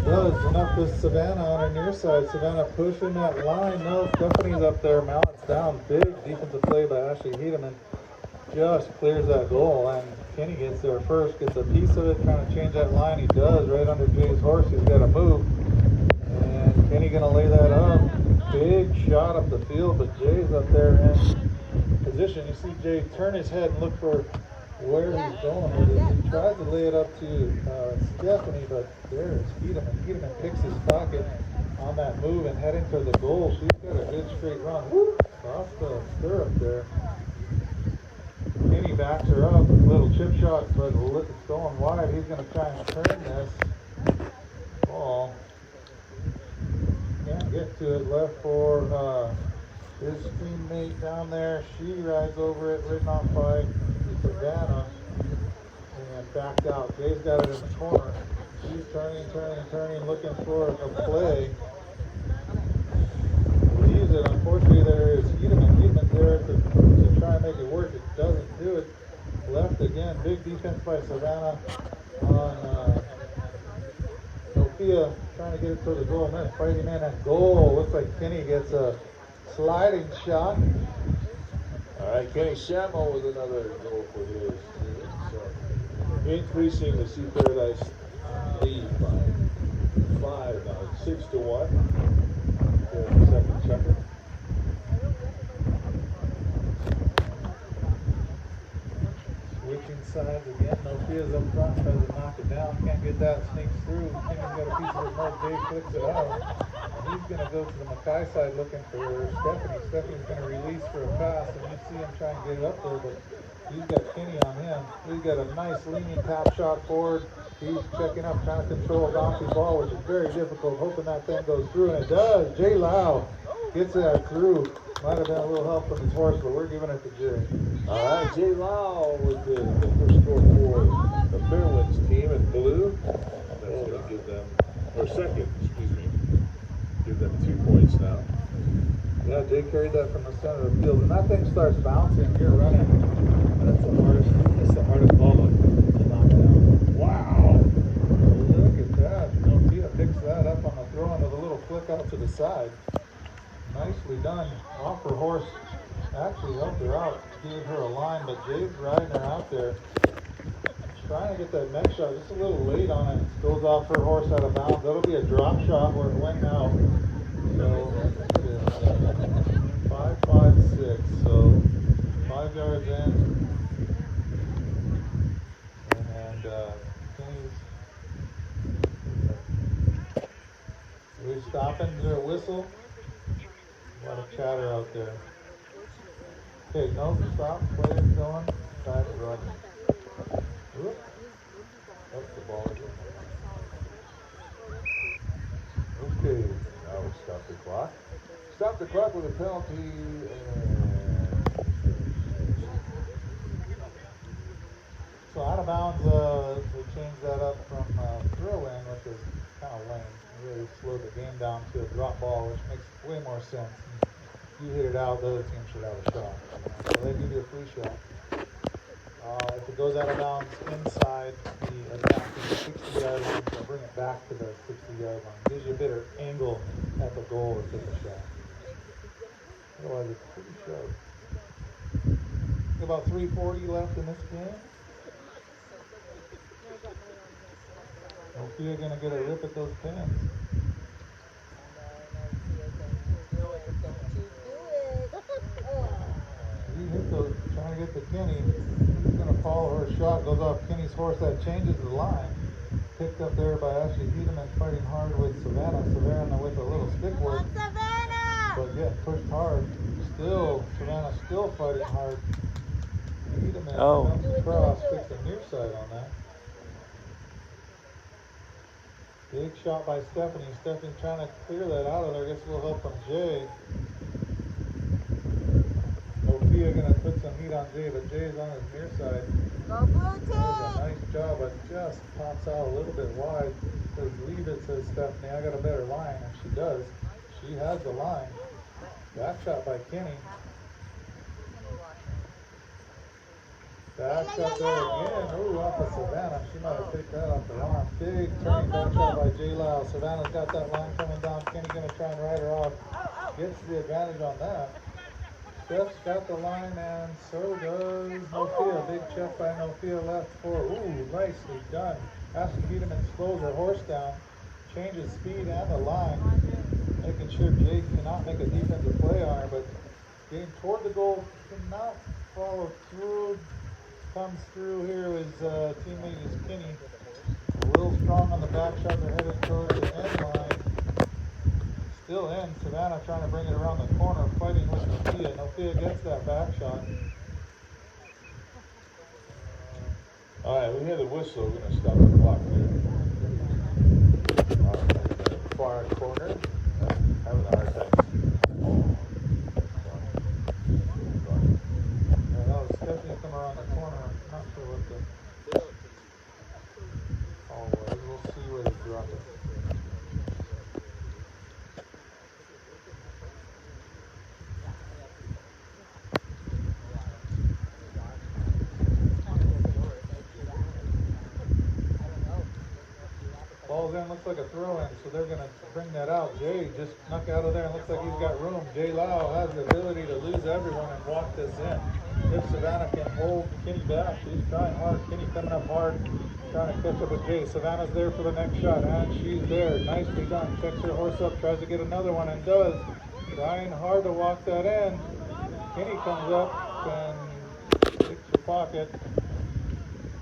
Does enough with Savannah on her near side. Savannah pushing that line. No, Stephanie's up there. Mallets down. Big defensive play by Ashley Hederman. Just clears that goal, and Kenny gets there first, gets a piece of it, trying to change that line. He does, right under Jay's horse. He's got to move, and Kenny gonna lay that up. Big shot up the field, but Jay's up there in position. You see Jay turn his head and look for where he's going with it. He tries to lay it up to Stephanie, but there is Hederman. Hederman picks his pocket on that move and heading for the goal. She's got a good straight run. Whoop, off the stirrup there. Kenny backs her up, little chip shot, but it's going wide. He's going to try and turn this ball. Can't get to it. Left for his teammate down there. She rides over it, ridden off by Savannah, and backed out. Jay's got it in the corner. She's turning, looking for a play. Leaves it. Unfortunately, there is Hederman there to try and make it work. It doesn't do it. Left again. Big defense by Savannah on Sophia, trying to get it to the goal. Man, fighting in at goal. Looks like Kenny gets a sliding shot. All right, Kenny Shammo with another goal for his team. So increasing the Sea Paradise lead by 5 now, 6-1. Here in the second checker. Switching sides again. Nofia's up front, tries to knock it down. Can't get that. Sneaks through. Kenny's got a piece of it. More Jay flicks it out. And he's going to go to the Mackay side looking for Stephanie. Stephanie's going to release for a pass, and you see him trying to get it up there, but he's got Kenny on him. He's got a nice leaning tap shot forward. He's checking up, trying to control a bouncy ball, which is very difficult, hoping that thing goes through, and it does. Jay Lau gets that through. Might have been a little help from his horse, but we're giving it to Jay. All right, Jay Lau with the first score for the Fairwinds team in blue. That's going to give them, or second, excuse me, give them 2 points now. Yeah, Jay carried that from the center of the field, and that thing starts bouncing. You're running. That's the hardest ball to knock down. Wow! Look at that. Nokia picks that up on the throw in with a little flick out to the side. Nicely done. Off her horse. Actually helped her out. Gave her a line, but Jay's riding her out there. Trying to get that next shot. Just a little late on it. Goes off her horse out of bounds. That'll be a drop shot where it went out. So, it is 5-5-6. So, 5 yards in. And Kenny's. We're stopping. Is there a whistle? lot of chatter out there. Okay, no, stop. Players going. Back running. Whoop. Up the ball again. Okay, now we stop the clock. Stop the clock with a penalty. So out of bounds, they changed that up from throw-in, which is kind of lame. It really slowed the game down to a drop ball, which makes way more sense. You hit it out, the other team should have a shot. So they give you a free shot. If it goes out of bounds inside the attacking 60-yard line, they'll bring it back to the 60-yard line. Gives you a better angle at the goal to take a shot. Otherwise, it's pretty sharp. About 3:40 left in this game. Sophia gonna get a rip at those pins. He hit those, trying to get to Kenny. He's gonna follow her shot, goes off Kenny's horse. That changes the line. Picked up there by Ashley Hedeman, fighting hard with Savannah. Savannah with a little stick work, but getting pushed hard. Still, Savannah still fighting hard. Hedeman comes across, picks a near side on that. Big shot by Stephanie. Stephanie trying to clear that out of there. Gets a little help from Jay. Sophia gonna put some heat on Jay, but Jay's on his near side. Go Blue Team! That was a nice job, but just pops out a little bit wide. Says leave it, says Stephanie. I got a better line, and she does. She has the line. Back shot by Kenny. Back shot there again. Ooh, off of Savannah. She might have picked that off the arm. Big turning back shot by J. Lau. Savannah's got that line coming down. Kenny gonna try and ride her off. Gets the advantage on that. Steph's got the line, and so does Nofia. Big check by Nofia left for. Ooh, nicely done. Ashley Hedeman slows her horse down, changes speed and the line, making sure Jay cannot make a defensive play on her, but getting toward the goal, cannot follow through. Comes through here, his teammate is Kenny. A little strong on the back shot, they're headed towards the end line. Still in, Savannah trying to bring it around the corner, fighting with Nofia. Nofia gets that back shot. All right, we hear the whistle. We're going to stop the clock there. All right, far corner. Having a hard time. Yeah, that was Stephanie coming around the corner. I'm not sure what the call was. We'll see where they drop it. Ball's in, looks like a throw-in, so they're going to bring that out. Jay just snuck out of there and looks like he's got room. Jay Lau has the ability to lose everyone and walk this in. If Savannah can hold Kenny back, she's trying hard. Kenny coming up hard, trying to catch up with Jay. Savannah's there for the next shot, and she's there. Nicely done. Checks her horse up, tries to get another one, and does. Trying hard to walk that in. Kenny comes up and takes the pocket.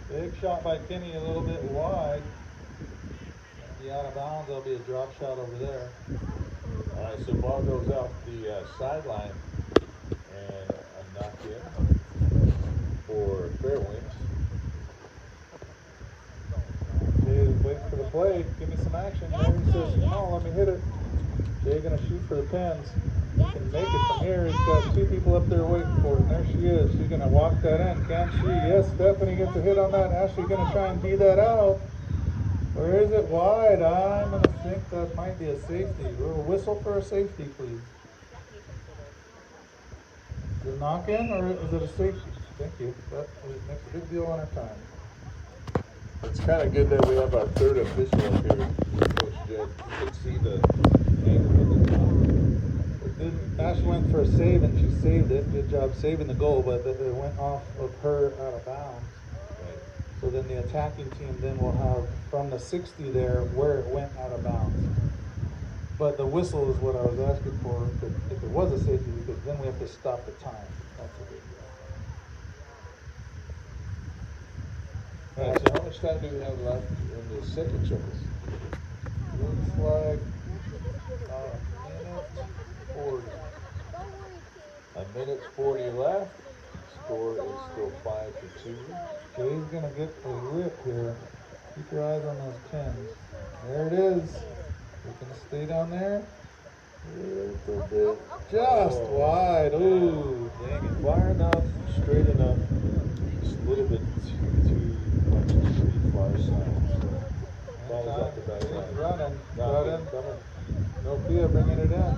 Big shot by Kenny, a little bit wide. Be out of bounds, there'll be a drop shot over there. All right, so ball goes off the sideline and a knock in for Fair Winds. Jay waits for the play. Give me some action. He says, come on, let me hit it. Jay gonna shoot for the pins. He can make it from here. He's got two people up there waiting for it. And there she is. She's gonna walk that in. Can she? Yes, Stephanie gets a hit on that. Ashley gonna try and beat that out. Where is it? Wide. I'm going to think that might be a safety. We'll whistle for a safety, please. Is it a knock-in or is it a safety? Thank you. That makes a big deal on our time. It's kind of good that we have our third official up here, Coach Jed. You can see the angle of the Ash went for a save and she saved it. Good job saving the goal, but it went off of her out of bounds. So then the attacking team then will have from the 60 there where it went out of bounds. But the whistle is what I was asking for. If it was a safety, because then we have to stop the time. That's a big deal. All right, so how much time do we have left in the second chuckles? Looks like a minute 40. A minute 40 left. Score is still 5-2. Jay's gonna get a rip here. Keep your eyes on those pins. There it is. You can stay down there. A little bit. Just wide. Ooh, dang it. Far enough, straight enough. Just a little bit too much to the far side. So ball is off the back He's line. running. Got Got him. him. Coming. Nofia bringing it in.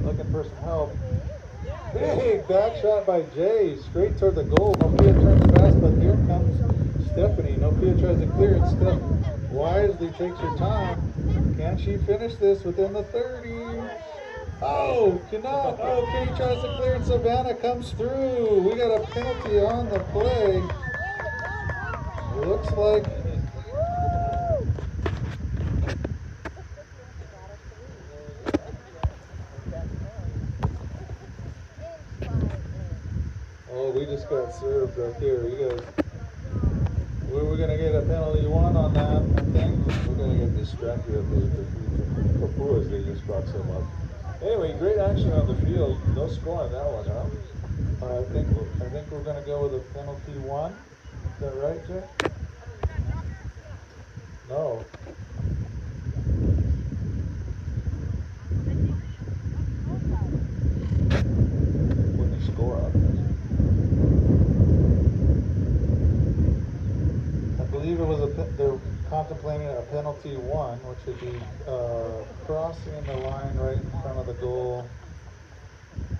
Looking for some help. Big back shot by Jay. Straight toward the goal. Nofia turns fast, but here comes Stephanie. Nofia tries to clear it. Steph wisely takes her time. Can she finish this within the 30? Oh, cannot. Oh, Katie tries to clear and Savannah comes through. We got a penalty on the play. Looks like we just got served right here. You guys, we're gonna get a penalty one on that, I think. We're gonna get distracted at the Papuas they just brought some up. Anyway, great action on the field. No score on that one, huh? I think we're gonna go with a penalty one. Is that right, Jay? No. When they score up. I believe it was they're contemplating a penalty one, which would be crossing the line right in front of the goal.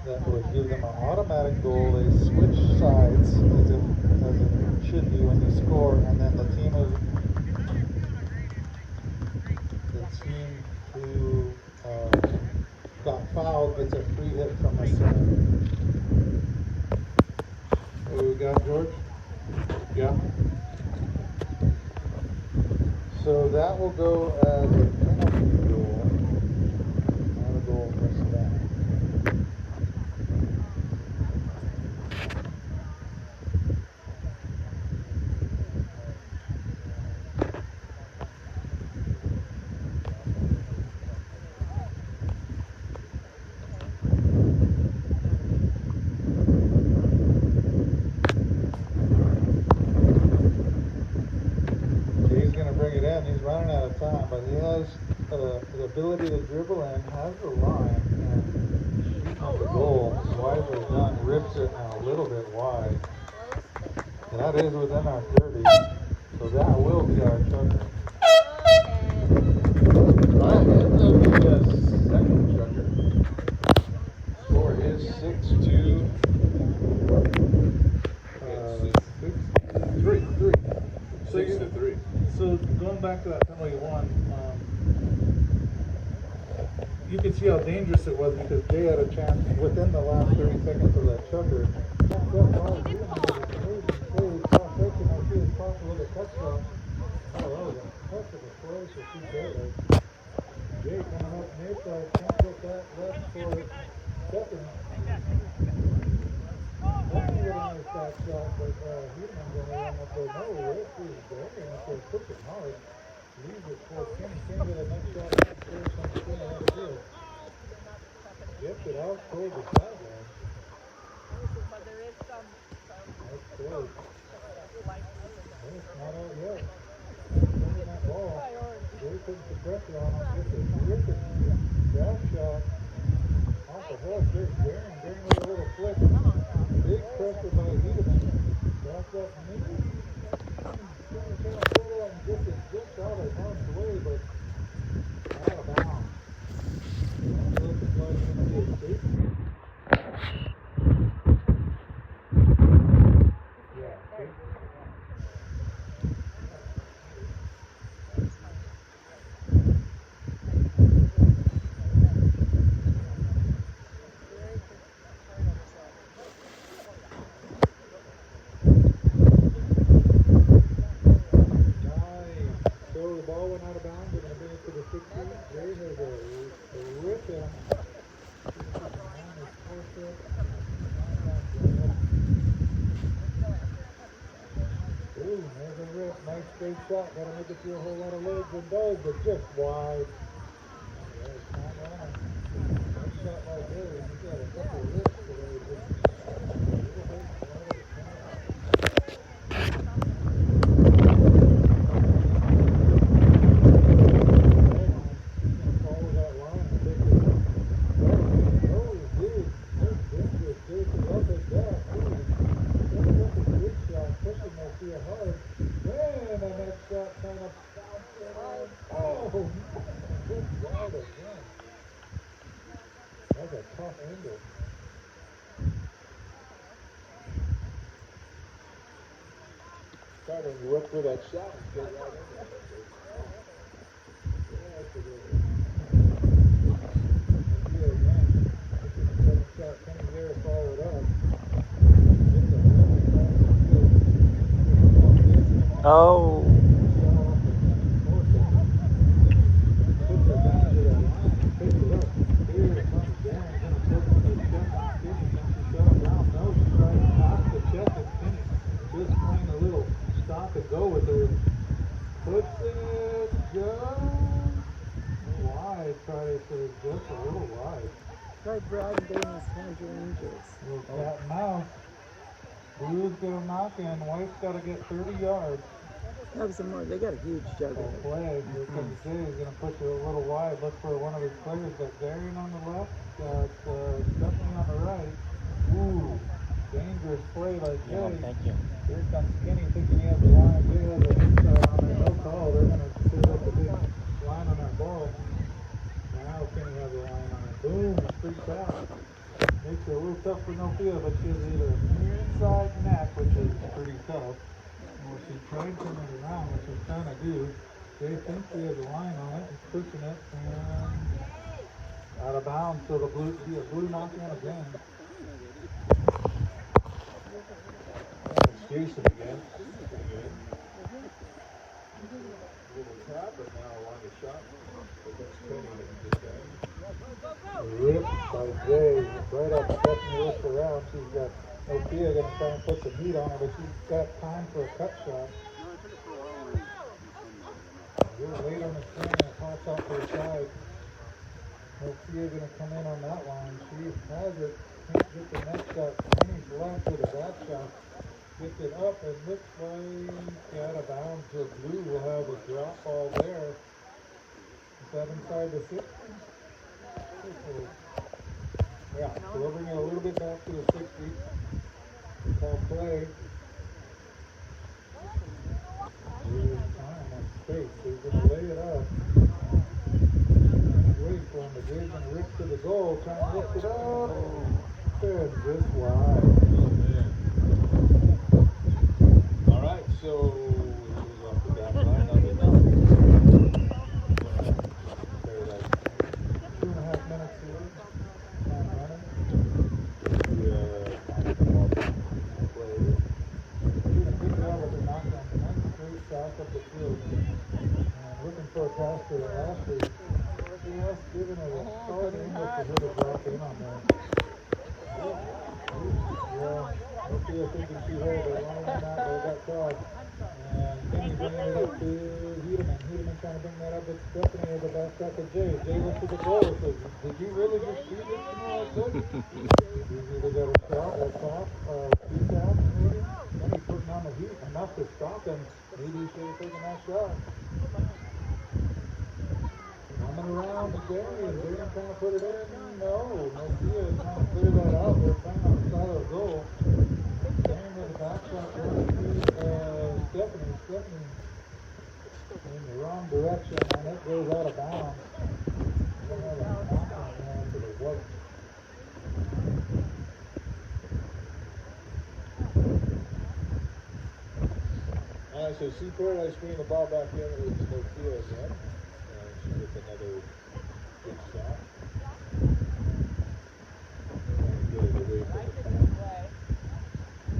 That would give them an automatic goal. They switch sides as it should be when you score, and then the team who got fouled gets a free hit from the center. What do we got, George? Yeah. So that will go as a penalty goal. Not a goal for Savannah. He's running out of time, but he has the ability to dribble in, has the line, and shooting at the goal. Wisely done, rips it a little bit wide. That is within our 30, so that will be our chucker. Alright, ends up the second chucker. Score is 6-2. 3. 6-3. So going back to that penalty one, you can see how dangerous it was because Jay had a chance within the last 30 seconds of that chucker. Jay coming up near side, can't get that left for Stephanie. Stephanie would have made that shot, but Hudeman going to run up there. No, Rick is going up there, puts it hard. Leaves it for Kim. Kim with a next shot, upstairs on the corner of the field. Gets it out toward the sideline. That's close. But it's not out yet. Sending that ball. Jay putting some pressure on him. Gets a terrific grab shot off the horse. There's Darren with a little flick. Big pressure by Hudeman. Back up maybe. Polo and just out of harm's way, but out of bounds. Looks like it's going to be a safety. Yeah, safety. The ball went out of bounds. They're going to bring it to the 60. Jay has a rip in. Ooh, there's a rip. Nice straight shot. Got to make it through a whole lot of legs and does, but just wide. Yeah, it's not on. Nice shot by Jay. He's got a couple of rips That's a tough angle. Trying to look for that shot and get right into it. Yeah, that's a good one. Yeah, again, this is the second shot. Kenny there followed up. Oh. To go with her, puts it just wide. Try to say just a little wide. Try Brad and Dana's hydrangeas. Little cat and mouse. Blue's gonna knock in. White's got to get 30 yards. Have some more. They got a huge jug Oh, of it. play. Here comes Jay. He's gonna push it a little wide. Look for one of his players. Got Darian on the left. Got Stephanie on the right. Ooh, dangerous play like Jay. Yeah, thank you. Here comes Skinny thinking he has the line. Jay has an inside on there. No call. They're going to set up the big line on that ball. Now Skinny has a line on it. Boom. Free pass. Makes it a little tough for Nokia, but she has either near inside net, which is pretty tough, or she tried turning it around, which she's trying to do. Jay thinks he has a line on it. He's pushing it. And out of bounds. So the blue knocking again. Jason again. Pretty good. A little tap, but now along the shot. But that's Kenny that he just got. Ripped by Jay. Right up Stephanie looks around. She's got Nokia going to try and put some heat on her, but she's got time for a cut shot. A little late on the swing and it pops out to the side. Nokia going to come in on that line. She has it. Can't get the next shot. Kenny's left with a back shot. Gets it up and looks like out of bounds. So blue will have a drop ball there. Is that inside the 60? Yeah, so we'll bring it a little bit back to the 60. Call play. Here's time on space. He's going to lay it up. Wait for him to dig and rip to the goal. Try and lift it up. And just wide. All right, so it was off the back line. Now they know. Paradise. 2.5 minutes here. Time running. South of the field and looking for a pass to the last week. Yes, giving it a solid angle for her to drop in on there. Yeah, Nokia thinking she had a line on that, but got caught. And Kenny bringing it up to Hedeman. Hedeman trying to bring that up, but Stephanie has a back shot to Jay. Jay looks to the goal and says, did you really just see this? You know, I said. He's either got a shot, a top, two taps, maybe. Kenny putting on the heat enough to stop him. Maybe he should have taken that shot. Coming around to Darian. Darian trying to put it in. No. Nokia is trying to clear that out. They're playing on the side of the goal. Darian with a back shot going to Stephanie. Stephanie in the wrong direction, and it goes out of bounds. They have a knocking down to the white. All right, so see Paradise bringing the ball back in. It's Nokia again. And she gets another good shot. And get it away from the fence.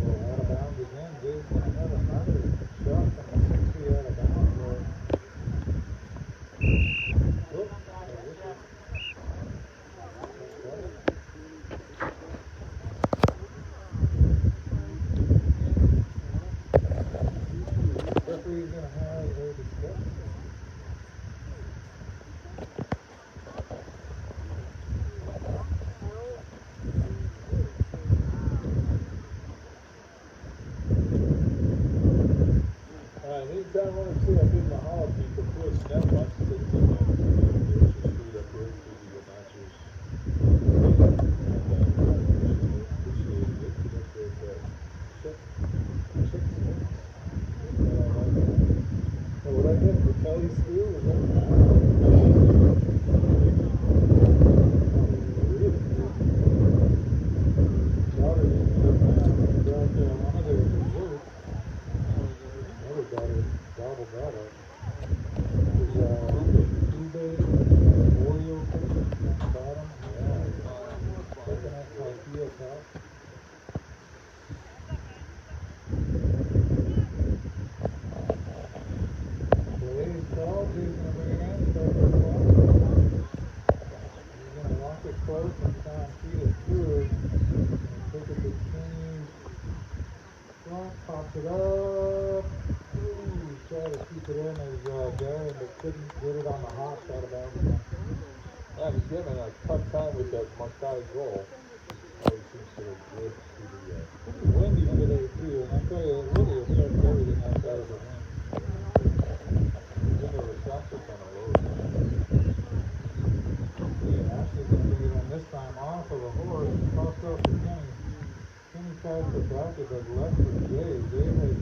Well, out of bounds again. Jay's going to have another shot from the 60 out of bounds. Whoops. Referee's going to have a discussion. steal or what? Really good. Daughter ended up brought one of their desserts. Another daughter gobbled that up. It was two-day Oreo cookie on the bottom. Coconut tortilla top. Today's call, Jason's gonna bring it in, start the clock. He's gonna lock it close and try and feed it through. And take it to Kenny's front, pops it up. Ooh, tried to keep it in his game, but couldn't get it on the hop out of bounds. Yeah, he's given a tough time with that Mackay goal. He seems to have lived through the Pretty windy today too, and I'll tell you, it really affects everything outside of the wind. even the reception's on a road. Yeah, Ashley's gonna bring it in this time off of a horse and toss up to Kenny. Kenny tries to back it, but left for Jay. Jay has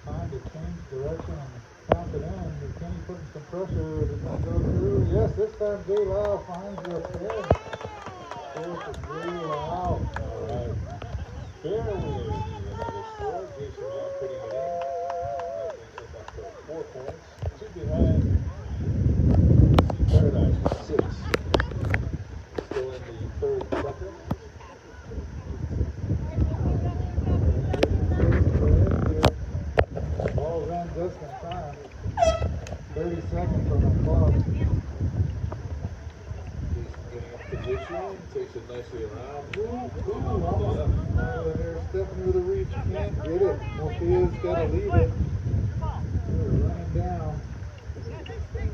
time to change direction and tap it in. But Kenny putting some pressure. Is it gonna go through? Yes, this time Jay Lau finds the fair. Fair for Jay Lau. All right. Fair with another score. Jason now putting it in. That brings him up to 4 points. 2 behind. Sea Paradise with 6. Still in the third second. Ball's in just in time. 30 seconds on the clock. Jason getting up position. Takes it nicely around. Ooh, almost. There's Stephanie with a reach. Can't get it. Mofia's got to leave it. They're running down. Stephanie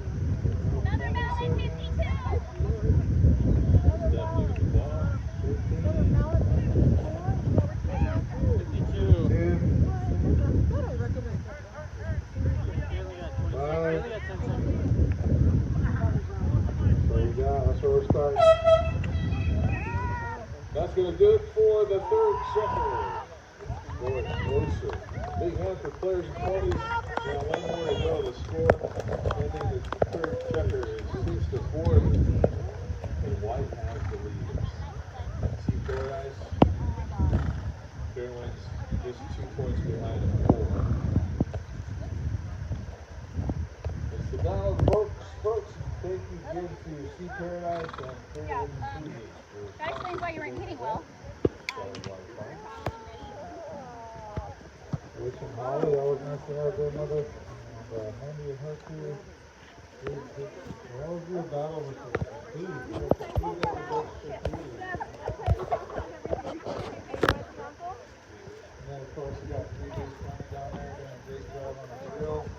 with the ball. 5. So we got, that's where we're starting. That's going to do it for the third checker. Going closer. Big hand for players and ponies. Now one more to go. The score ending the third checker is 6-4. The team in white has the lead. Sea Paradise. Fairwinds just 2 points behind at 4. It's the battle of the folks. Thank you again to Sea Paradise and Fairwinds Enthusiasts. That explains why you weren't hitting well. Rich and Holly, always nice to have their mother. And Mandy and her too. They always do a battle with the bees. The bees got the best bees. And then of course you got 3 days running down there doing a great job on the grill. And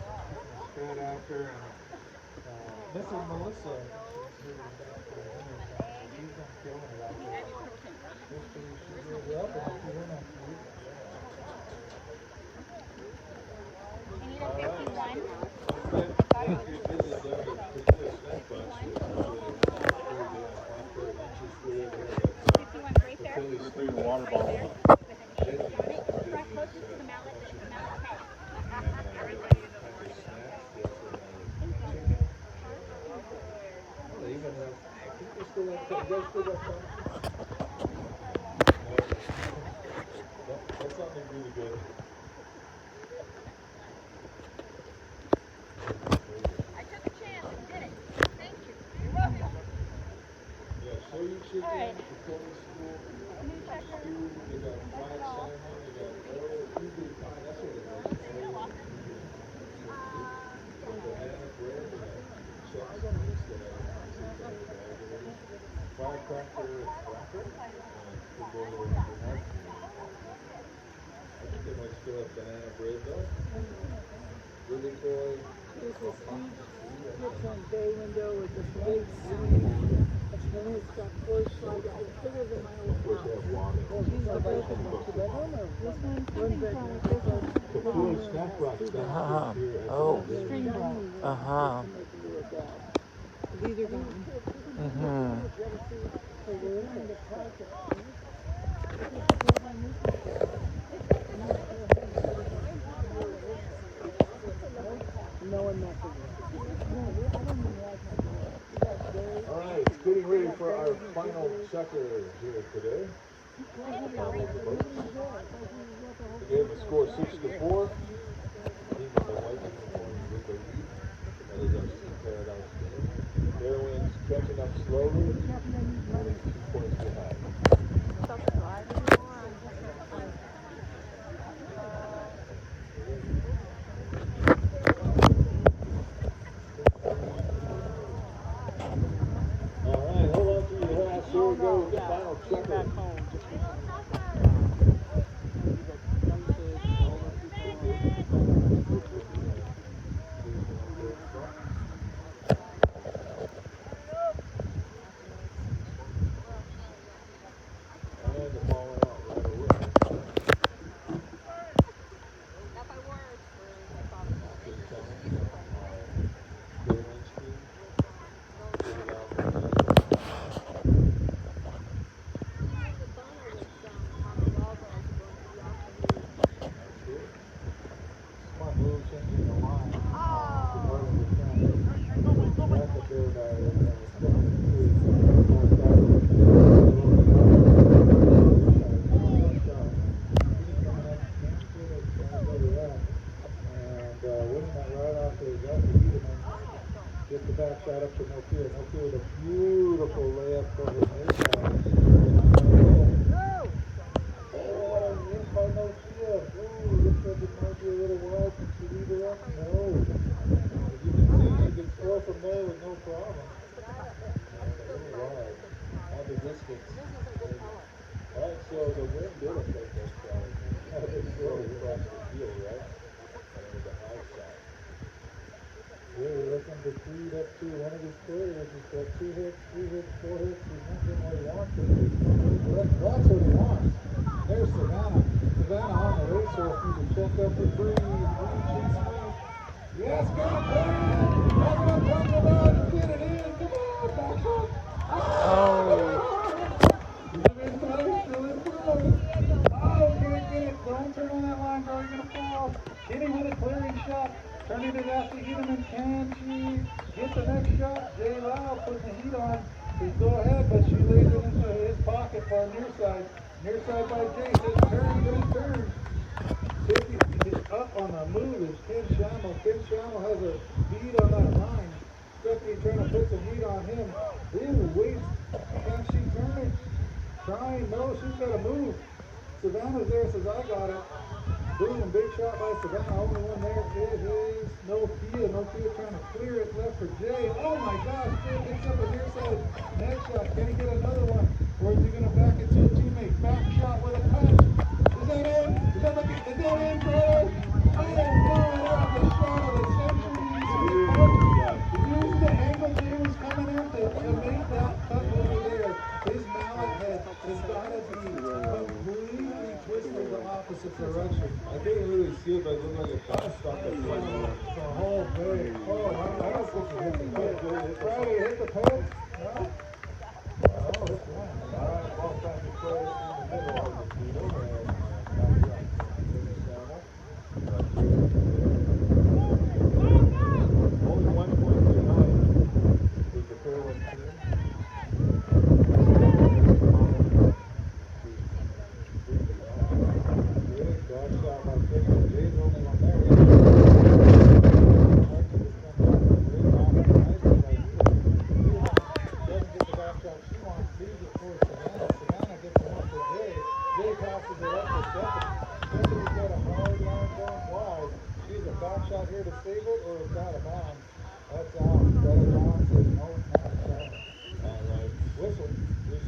straight after. And this is Melissa. She's been killing it out there. She goes up and I'll see her next week. I need a 51. Water bottle. That's something really good. I took a chance and did it. Thank you. You're welcome. Yeah, show your chicken, All right. the Tony school, New checker. food, they got flag ceremony, they got you do fine, that's what it was. Banana bread, they got checks, they got firecracker wrapper, and we'll go over to the next. I think they might still have banana bread though. Really boy. There's this huge kitchen bay window with this big screen. And it's got porch like it's bigger than my old Of course, they house. have water. These are both in the two-bedroom or this one bedroom. This one. The cool snack box down here at Oh. the String bed. Uh-huh. These are gone. Mm-hmm. So we're in the pocket. No one messes with it. our final checker here today. The game was scored 6-4. Team with the white uniforms with the lead. That is our Sea Paradise game. Heroines catching up slowly, only 2 points behind. All right, hold on to your hats. Here we go with the final checker. And the ball went out right away. Not by words. Good time. Heroines team. Get it out from there. Smart move, changing the line. That's a good winning that right off the gets the back shot up to Nokia. Nokia with a beautiful layup for his Oh, what a miss by Nokia. Ooh, looks like it might be a little wide. Can she leave it up? No. As you can see, she can score from there with no problem. And a little wide. On the distance. Alright, so the wind did affect that shot. It's still across the field, right? And with the outside. Really looking to feed up to one of his players. He's got 2 hits, 3 hits, 4 hits. He's not getting what he wants. That's what he wants. There's Savannah. Savannah on the racer. He's a check up for three. Yes, got it. That's what I'm talking about. Get it in. Come on, back shot. Still in play. Still in play. Oh, get it. Don't turn on that line, bro. You're going to fall. Hit him with a clearing shot. Turning it after Hedeman. Can she get the next shot? Jay Lau putting the heat on. Please go ahead, but she lays it into his pocket for a near side. Near side by Jay. Says turn, good turn. 50 is up on the move is Ken Shamel. Ken Shamel has a bead on that line. Stephanie trying to put some heat on him. Ooh, wait. Can she turn it? Trying. No, she's got to move. Savannah's there, says I got it. Boom, big shot by Savannah. Only one there. It is Nokia. Nokia trying to clear it left for Jay. Oh my gosh, Jay picks up a near side net shot. Can he get another one? Or is he going to back it to a teammate? Back shot with a punch. Is that in? Is that in, bro? Oh no, that was the shot of the century. Use the angle Jay was coming in to make that cut over there. His mallet head has got to be completely twisted the opposite direction. I couldn't really see it, but it looked like a shot stopped at The whole thing. Oh, I don't think he hit the peg. Friday hit the peg? No? Oh, it's one. All right, ball back to play in the middle of the field. Only 1 point behind is the Fairwind team. Big back shot by Victor. Jay's only one there. Doesn't get the back shot she wants. Leaves it for Savannah. Savannah gets the one for Jay. Jay passes it up to Stephanie. Stephanie's got a hard line going wide. She's a back shot here to save it, or it's out of bounds. That's out. Brother John says no, not a shot. All right. Whistle.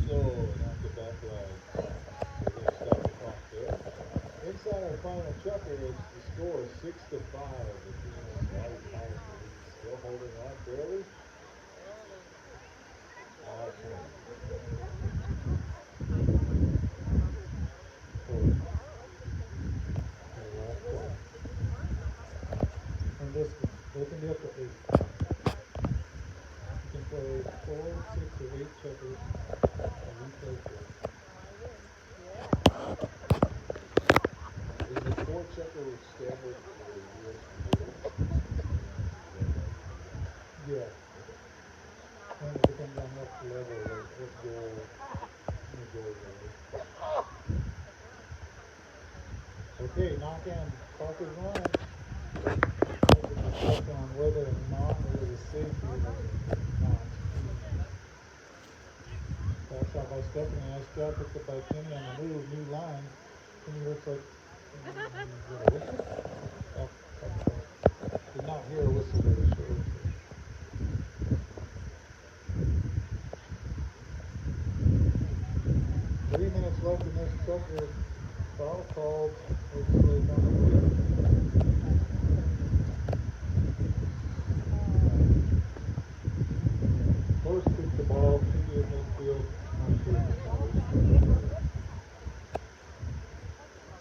And off the back line. We're going to stop the clock there. Inside our final checker is the score is 6-5. The team is White House still holding on barely. And this one, they can be up to 8. You can play 4, 6, or 8 checkers, and we play 4. Is the 4 checker standard for the USDA? Yeah. And it depends on what level, like what goal, any goal level. Okay, knock in, clock is running. Check on whether or not there is a safety or not. That's out by Stephanie. Nice job picked up by Kenny on the move, new line. Kenny looks like oh, did not hear a whistle there, so 3 minutes left in this checker. Foul called. Looks like on the field. Horse kicked the ball to the midfield.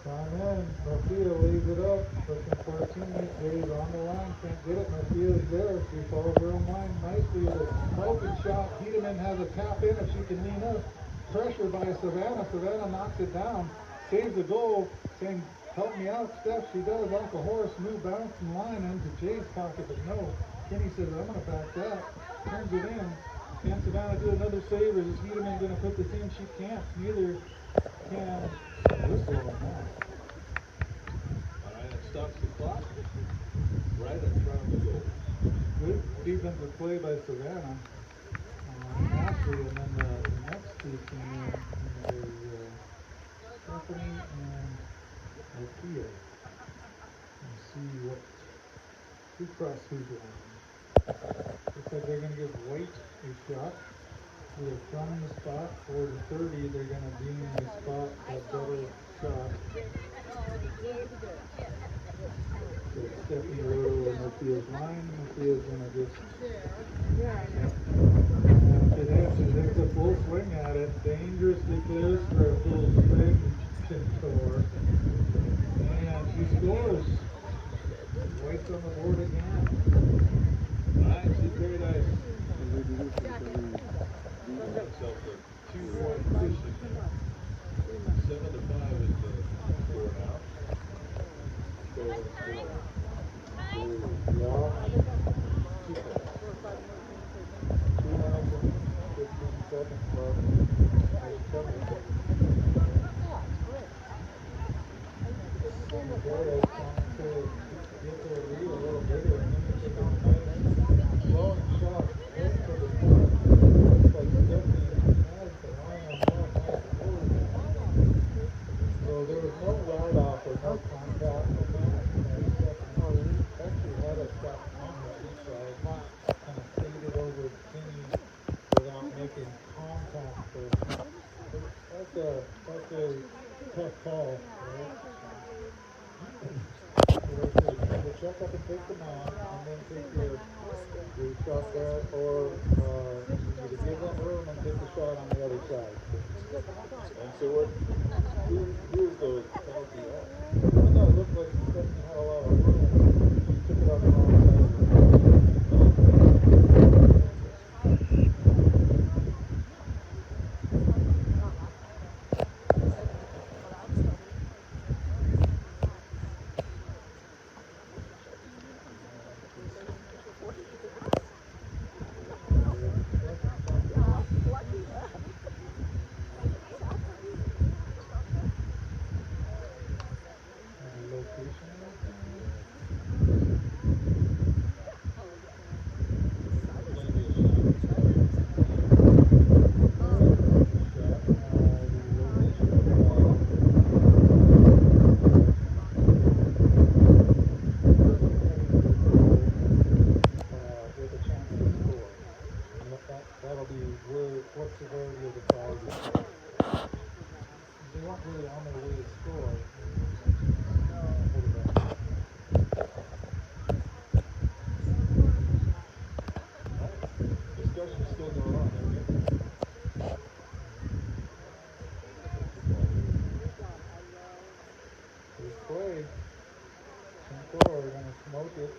Time in. Marcia leaves it up. Looking for a teammate. Dave on the line. Can't get it. Marcia's there. She follows her own line nicely with a smoking shot. Peterman has a tap in if she can lean up. Pressure by Savannah. Savannah knocks it down. Saves the goal. Saying, help me out, Steph. She does off a horse. Move bouncing line into Jay's pocket, but no. Kenny says, I'm going to back that. Turns it in. Can Savannah do another save, or is Peterman going to put this in? She can't. Neither can whistle on that. Alright, it stops the clock right in front of the goal. Good defensive play by Savannah. Ashley, and then the next two came in. And it was Stephanie and Althea. And see what who crossed who's line. Looks like they're going to give White a shot. Either from the spot or the 30, they're going to beam the spot a better shot. So Stephanie Roto and Althea's line. Althea's going to just she takes a full swing at it, dangerously close for a full swing tour, and she scores. White's on the board again. Alright, she's very nice. Himself a 2-point position. 7-5 is the score now. Yeah. 2 minutes and 15 seconds left. Florida's trying to get their lead a little bigger, and then they take a nice long shot right for the front. Looks like Stephanie has the line on one nice move. So there was no ride off or no contact with that. Stephanie actually had a shot on the inside, kind of faded over Kenny without making contact. So that's a tough call, right? We'll check up and take them on, and then take your shot there, or either give them room and take the shot on the other side. And so who's the penalty at? No, it looked like Stephanie had a lot of room. She took it on the wrong side. That'll be what severity of the foul is. They weren't really on their way to score. Discussion's still going on, isn't it? Good play. Cinco are going to smoke it.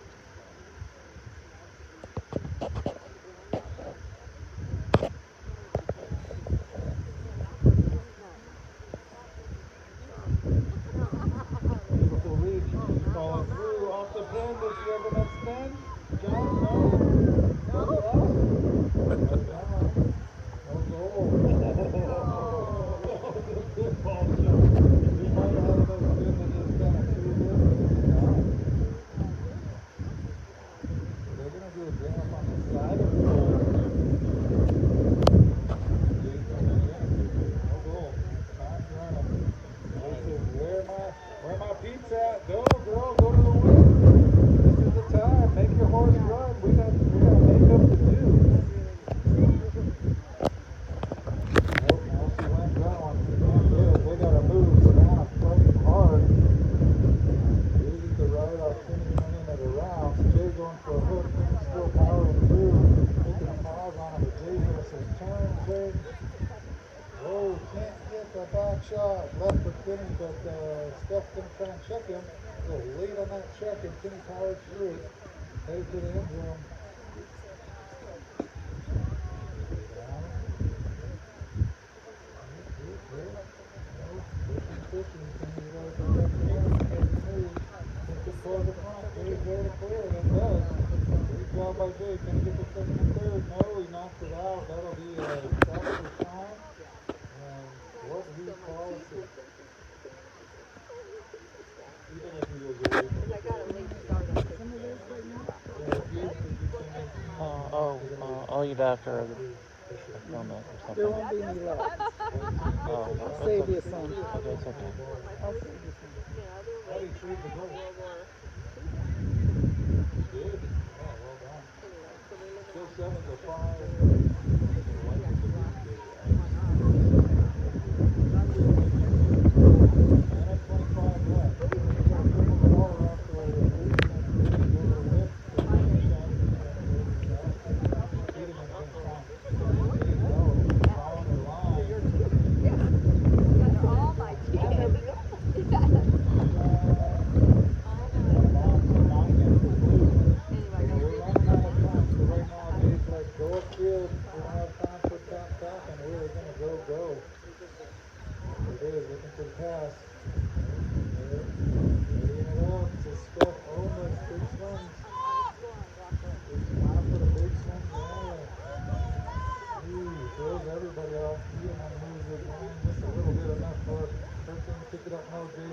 going for a hook. Kenny's still powering through. Taking a pause on him, but Jay's gonna say turn, turn. Oh, can't get the back shot. Left for Kenny, but Steph's gonna try and check him. A little late on that check, and Kenny powered through it. Headed to the end zone. Pushing. Kenny's got to go back to him. Make the move. Gets it for the front. Jay's there to clear, and it does. Great job by Jay. Can he get the second and third? No, he knocks it out. That'll be a stoppage time. And what he calls it. Even if he was away from the I'll eat after the film it or something. There won't be any left. Oh, I'll save you some. okay, it's okay. I'll save you some. How do you treat the goal? Good. Oh, well done. Still 7-5.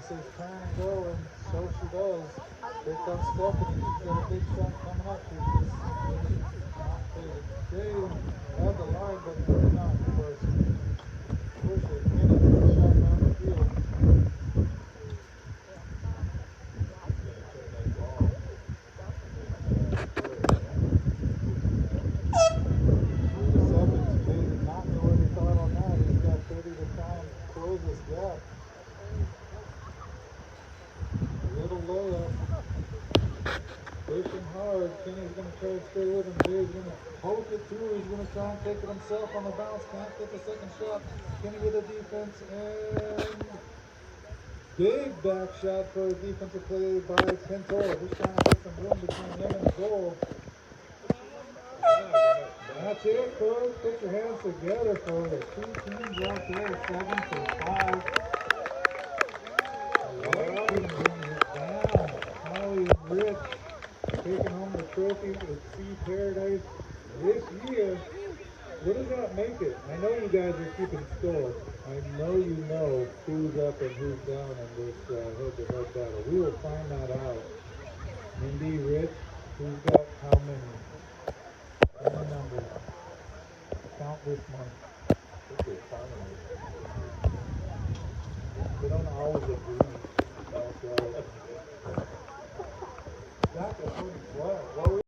Says turn and go, and so she does. Here comes Stephanie. She's got a big shot coming up. She's just Jay had the line, but not because push it. Kenny gets a shot down the field. Jay did not know what he thought on that. He's got 30 to try and close this gap. Little layup. Pushing hard. Kenny's going to try to stay with him. Jay's going to poke it through. He's going to try and take it himself on the bounce. Can't get the second shot. Kenny with a defense, and big back shot for a defensive play by Pintor. Just trying to get some room between him and the goal. That's it, folks. Put your hands together for the two teams out there. 7-5. Rich taking home the trophy with Sea Paradise this year. What does that make it? I know you guys are keeping score. I know you know who's up and who's down in this head-to-head battle. We will find that out. Mindy, Rich, who's got how many? How many numbers? Count this month. They don't always agree. That's right. That's a pretty well.